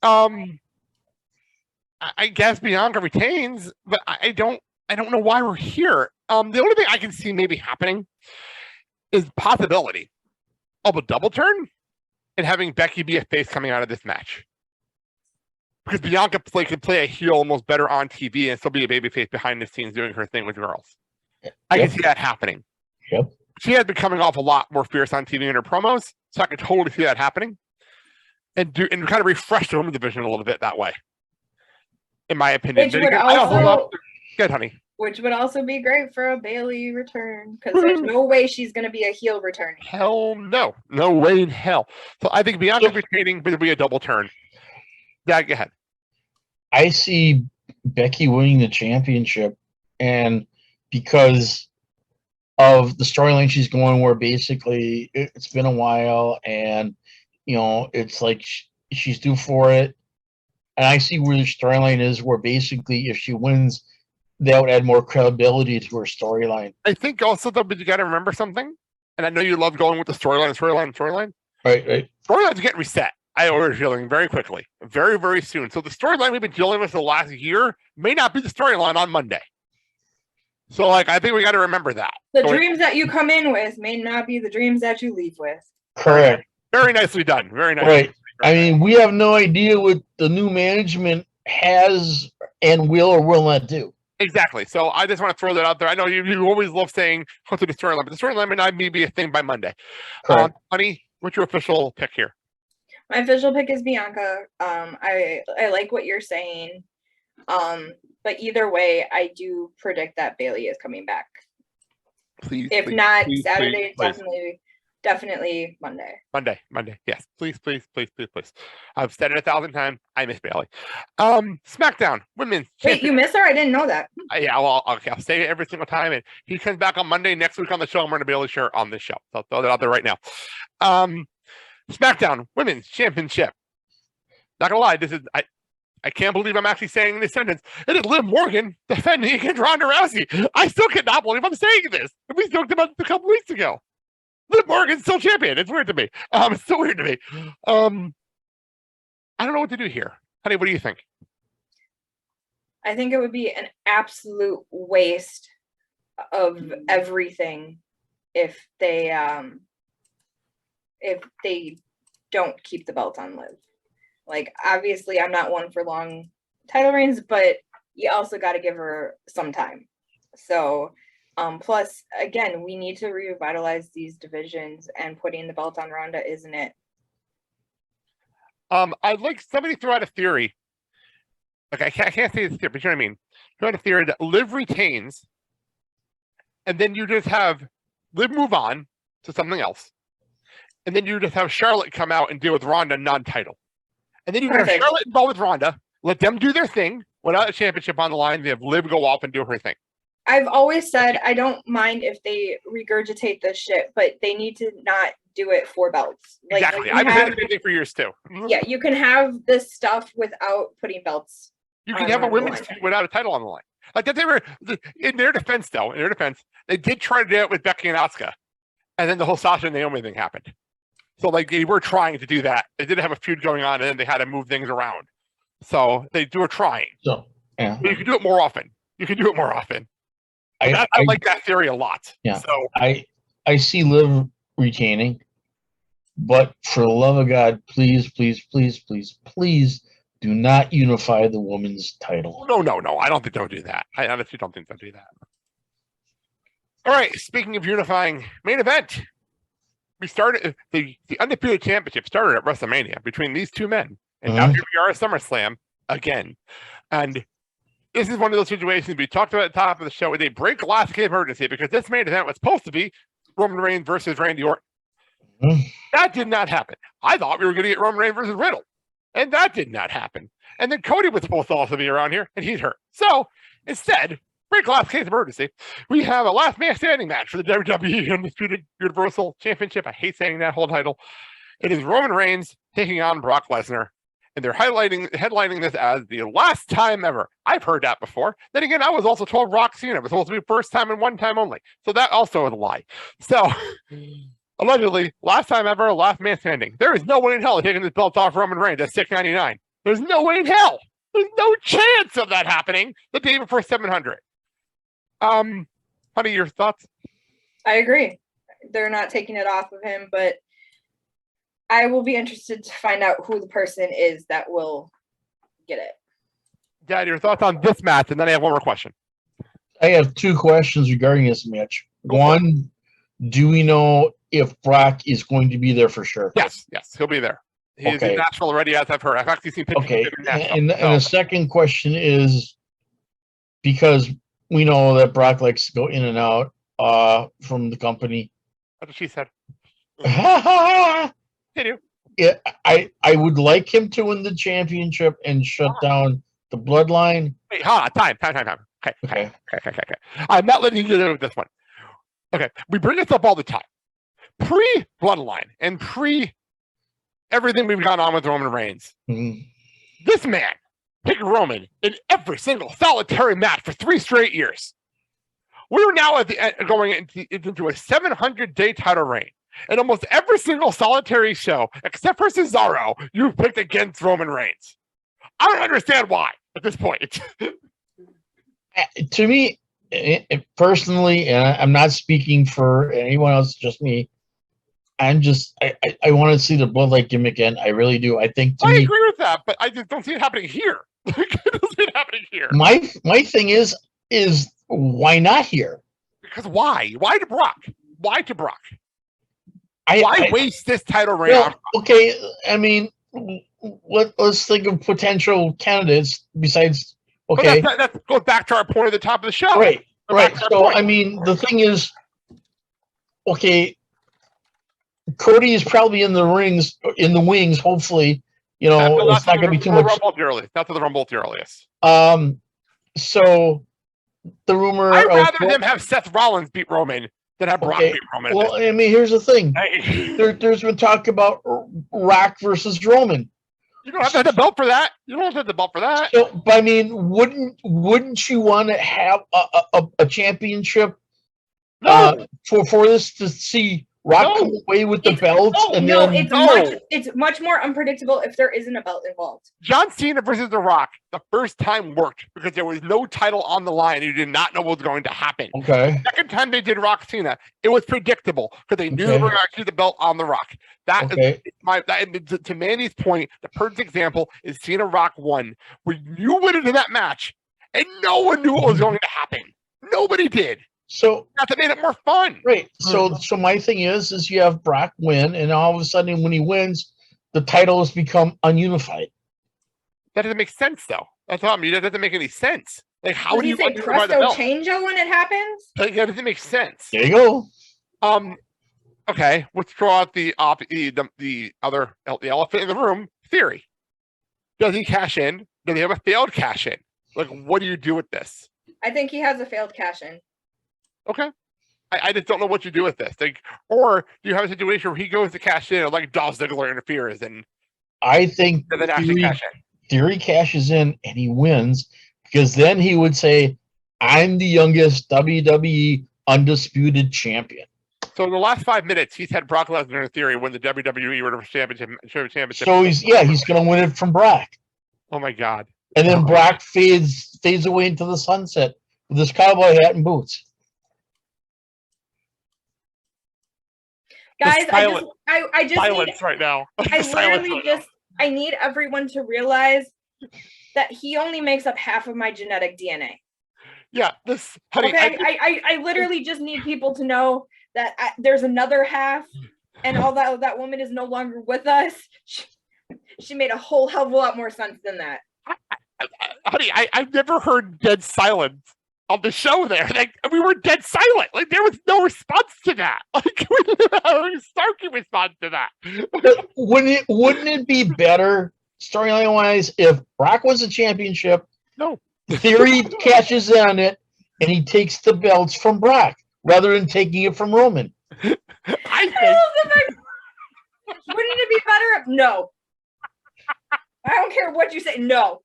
I guess Bianca retains, but I don't know why we're here. The only thing I can see maybe happening is possibility of a double turn and having Becky be a face coming out of this match. Because Bianca can play a heel almost better on TV and still be a babyface behind the scenes doing her thing with girls. I can see that happening. Yep. She has been coming off a lot more fierce on TV in her promos, so I can totally see that happening. And kind of refresh the women's division a little bit that way, in my opinion. Good, honey. Which would also be great for a Bayley return, because there's no way she's going to be a heel returning. Hell no. No way in hell. So I think Bianca retaining will be a double turn. Yeah, go ahead. I see Becky winning the championship, and because of the storyline she's going, where basically it's been a while, and it's like she's due for it. And I see where the storyline is, where basically if she wins, that would add more credibility to her storyline. I think also, though, but you got to remember something, and I know you love going with the storyline. Right. Storylines get reset. I ordered healing very quickly, very, very soon. So the storyline we've been dealing with the last year may not be the storyline on Monday. So, like, I think we got to remember that. The dreams that you come in with may not be the dreams that you leave with. Correct. Very nicely done. Very nice. Right. I mean, we have no idea what the new management has and will or will not do. Exactly. So I just want to throw that out there. I know you always love saying what's the storyline, but the storyline may not be a thing by Monday. Honey, what's your official pick here? My official pick is Bianca. I like what you're saying. But either way, I do predict that Bailey is coming back. Please. If please, not please, Saturday, please. definitely Monday. Monday. Yes. Please. I've said it 1,000 times. I miss Bailey. SmackDown Women's. Wait, you miss her? I didn't know that. Yeah, well, okay, I'll say it every single time. And he comes back on Monday next week on the show. I'm going to be able to share on this show. So I'll throw that out there right now. SmackDown Women's Championship. Not gonna lie, this is I can't believe I'm actually saying this sentence. It is Liv Morgan defending against Ronda Rousey. I still cannot believe I'm saying this. We talked about this a couple weeks ago. Liv Morgan's still champion. It's weird to me. It's so weird to me. I don't know what to do here. Honey, what do you think? I think it would be an absolute waste of everything if they don't keep the belt on Liv. Like, obviously, I'm not one for long title reigns, but you also got to give her some time. So, plus, again, we need to revitalize these divisions, and putting the belt on Ronda isn't it. I'd like somebody throw out a theory. Like, I can't say this theory, but you know what I mean? Throw out a theory that Liv retains, and then you just have Liv move on to something else. And then you just have Charlotte come out and deal with Ronda non-title. And then you can have Charlotte involved with Ronda, let them do their thing without a championship on the line. They have Liv go off and do her thing. I've always said I don't mind if they regurgitate this shit, but they need to not do it for belts. Like, exactly. I've been saying the same thing for years too. Yeah, you can have this stuff without putting belts. You can have a women's team without a title on the line. Like that, they were in their defense, though. In their defense, they did try to do it with Becky and Asuka, and then the whole Sasha and Naomi thing happened. So, like, they were trying to do that. They did have a feud going on, and then they had to move things around. So they were trying. So, yeah. But you can do it more often. I like that theory a lot. Yeah. So I see Liv retaining, but for the love of God, please do not unify the women's title. No. I don't think they'll do that. I honestly don't think they'll do that. All right. Speaking of unifying, main event. We started the Undisputed Championship started at WrestleMania between these two men, and now here we are at SummerSlam again. And this is one of those situations we talked about at the top of the show where they break glass case emergency because this main event was supposed to be Roman Reigns versus Randy Orton. That did not happen. I thought we were going to get Roman Reigns versus Riddle, and that did not happen. And then Cody was supposed to also be around here, and he's hurt. So instead, break glass case emergency, we have a last man standing match for the WWE Undisputed Universal Championship. I hate saying that whole title. It is Roman Reigns taking on Brock Lesnar, and they're headlining this as the last time ever. I've heard that before. Then again, I was also told Rock Cena was supposed to be first time and one time only. So that also is a lie. So allegedly, last time ever, last man standing. There is no way in hell taking this belt off Roman Reigns at $6.99. There's no way in hell. There's no chance of that happening the day before 700. Honey, your thoughts? I agree. They're not taking it off of him, but I will be interested to find out who the person is that will get it. Dad, your thoughts on this match, and then I have one more question. I have two questions regarding this match. One, do we know if Brock is going to be there for sure? Yes, he'll be there. He's in Nashville already, as I've heard. I've actually seen pictures of him in Nashville. And the second question is, because we know that Brock likes to go in and out from the company. That's what she said. They do. Yeah, I would like him to win the championship and shut down the bloodline. Wait, time. Okay. I'm not letting you do with this one. Okay, we bring this up all the time. Pre-bloodline and everything we've gone on with Roman Reigns. This man picked Roman in every single solitary match for 3 straight years. We're now at the going into a 700-day title reign. And almost every single solitary show, except for Cesaro, you've picked against Roman Reigns. I don't understand why at this point. To me, personally, and I'm not speaking for anyone else, just me. I want to see the Bloodlight gimmick again. I really do. I think. I agree with that, but I just don't see it happening here. I don't see it happening here. My thing is why not here? Because why? Why to Brock? Why to Brock? Why waste this title reign? Well, okay, I mean, let's think of potential candidates besides. Okay, that goes back to our point at the top of the show. Right. So I mean, the thing is, okay, Cody is probably in the wings. Hopefully, it's not going to be too much. Not to the Rumble too earliest. So the rumor. I'd rather them have Seth Rollins beat Roman than have Brock beat Roman. Well, I mean, here's the thing. There's been talk about Rock versus Roman. You don't have to have the belt for that. So, but I mean, wouldn't you want to have a championship for this to see Rock come away with the belts? It's much more unpredictable if there isn't a belt involved. John Cena versus The Rock, the first time worked because there was no title on the line. You did not know what was going to happen. Okay. Second time they did Rock Cena, it was predictable because they knew they were going to keep the belt on The Rock. To Mandy's point, the perfect example is Cena Rock 1, where you went into that match and no one knew what was going to happen. Nobody did. So that made it more fun. Right. So my thing is you have Brock win, and all of a sudden when he wins, the title has become ununified. That doesn't make sense, though. That's what I mean. That doesn't make any sense. Like, how do you say presto changeo when it happens? Like, that doesn't make sense. There you go. Okay, let's throw out the elephant in the room theory. Does he cash in? Does he have a failed cash in? Like, what do you do with this? I think he has a failed cash in. Okay. I just don't know what you do with this. Like, or do you have a situation where he goes to cash in and like Dolph Ziggler interferes and I think then actually cash in? Theory cashes in and he wins because then he would say, I'm the youngest WWE undisputed champion. So in the last 5 minutes, he's had Brock Lesnar in theory win the WWE Universal Championship. So he's going to win it from Brock. Oh my God! And then Brock fades away into the sunset with his cowboy hat and boots. Guys, I just silence need, right now. I need everyone to realize that he only makes up half of my genetic DNA. Yeah, honey. Okay, I literally just need people to know that there's another half, and although that woman is no longer with us, she made a whole hell of a lot more sense than that. Honey, I've never heard dead silence on the show there. Like, we were dead silent. Like, there was no response to that. Like, we didn't have a snarky response to that. But wouldn't it be better, storyline wise, if Brock was a championship? No. Theory cashes in on it, and he takes the belts from Brock rather than taking it from Roman. Wouldn't it be better? No. I don't care what you say. No.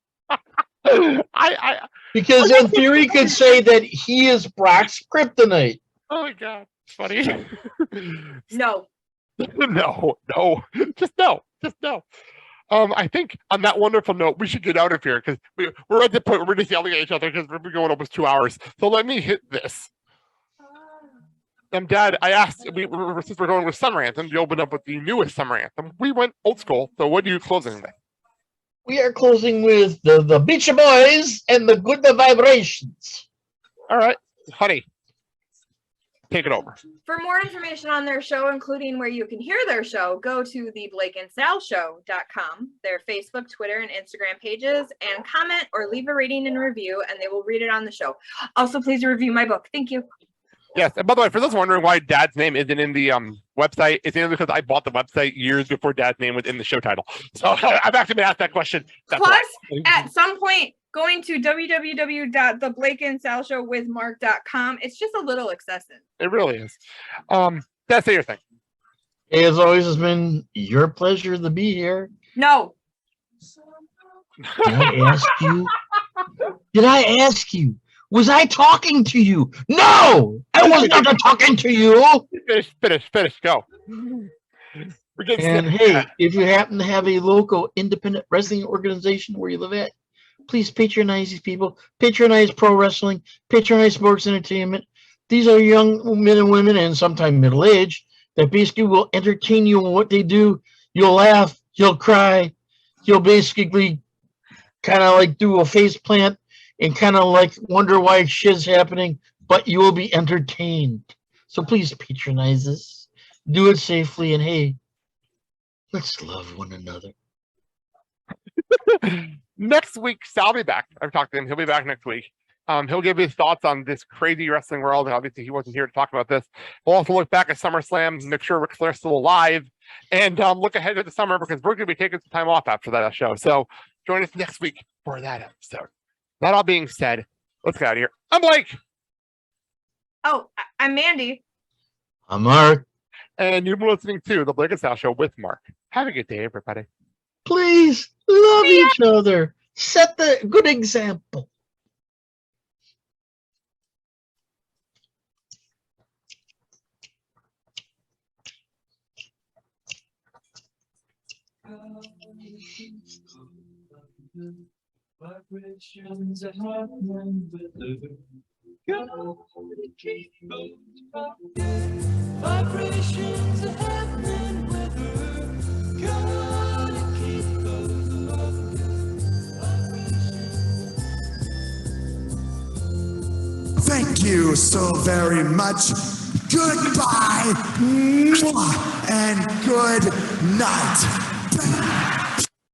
Because then Theory could say that he is Brock's kryptonite. Oh my God, it's funny. No. No. Just no. I think on that wonderful note, we should get out of here because we're at the point where we're just yelling at each other because we're going almost 2 hours. So let me hit this. Dad, I asked, since we're going with Summer Anthem, we opened up with the newest Summer Anthem. We went old school. So what are you closing with? We are closing with the Beach Boys and the Good Vibrations. All right, honey, take it over. For more information on their show, including where you can hear their show, go to the blakeandsalshow.com, their Facebook, Twitter, and Instagram pages, and comment or leave a rating and review, and they will read it on the show. Also, please review my book. Thank you. Yes, and by the way, for those wondering why Dad's name isn't in the website, it's only because I bought the website years before Dad's name was in the show title. So I've actually been asked that question. Plus, at some point, going to www.theblakeandsalshowwithmark.com, it's just a little excessive. It really is. That's your thing. As always, has been your pleasure to be here. No. Did I ask you? Was I talking to you? No, I was not talking to you. Finish, go. And hey, if you happen to have a local independent wrestling organization where you live at, please patronize these people. Patronize pro wrestling. Patronize sports entertainment. These are young men and women, and sometimes middle-aged, that basically will entertain you in what they do. You'll laugh. You'll cry. You'll basically kind of like do a face plant and kind of like wonder why shit's happening, but you will be entertained. So please patronize us. Do it safely, and hey, let's love one another. Next week, Sal will be back. I've talked to him. He'll be back next week. He'll give his thoughts on this crazy wrestling world. Obviously, he wasn't here to talk about this. We'll also look back at SummerSlam, make sure Ric Flair's still alive, and look ahead to the summer because we're going to be taking some time off after that show. So join us next week for that episode. That all being said, let's get out of here. I'm Blake. Oh, I'm Mandy. I'm Mark. And you've been listening to The Blake and Sal Show with Mark. Have a good day, everybody. Please love each other. Set the good example. Vibrations are happening with her. Gotta keep those up. Vibrations are happening with her. Gotta keep those up. Thank you so very much. Goodbye. Mwah, and good night.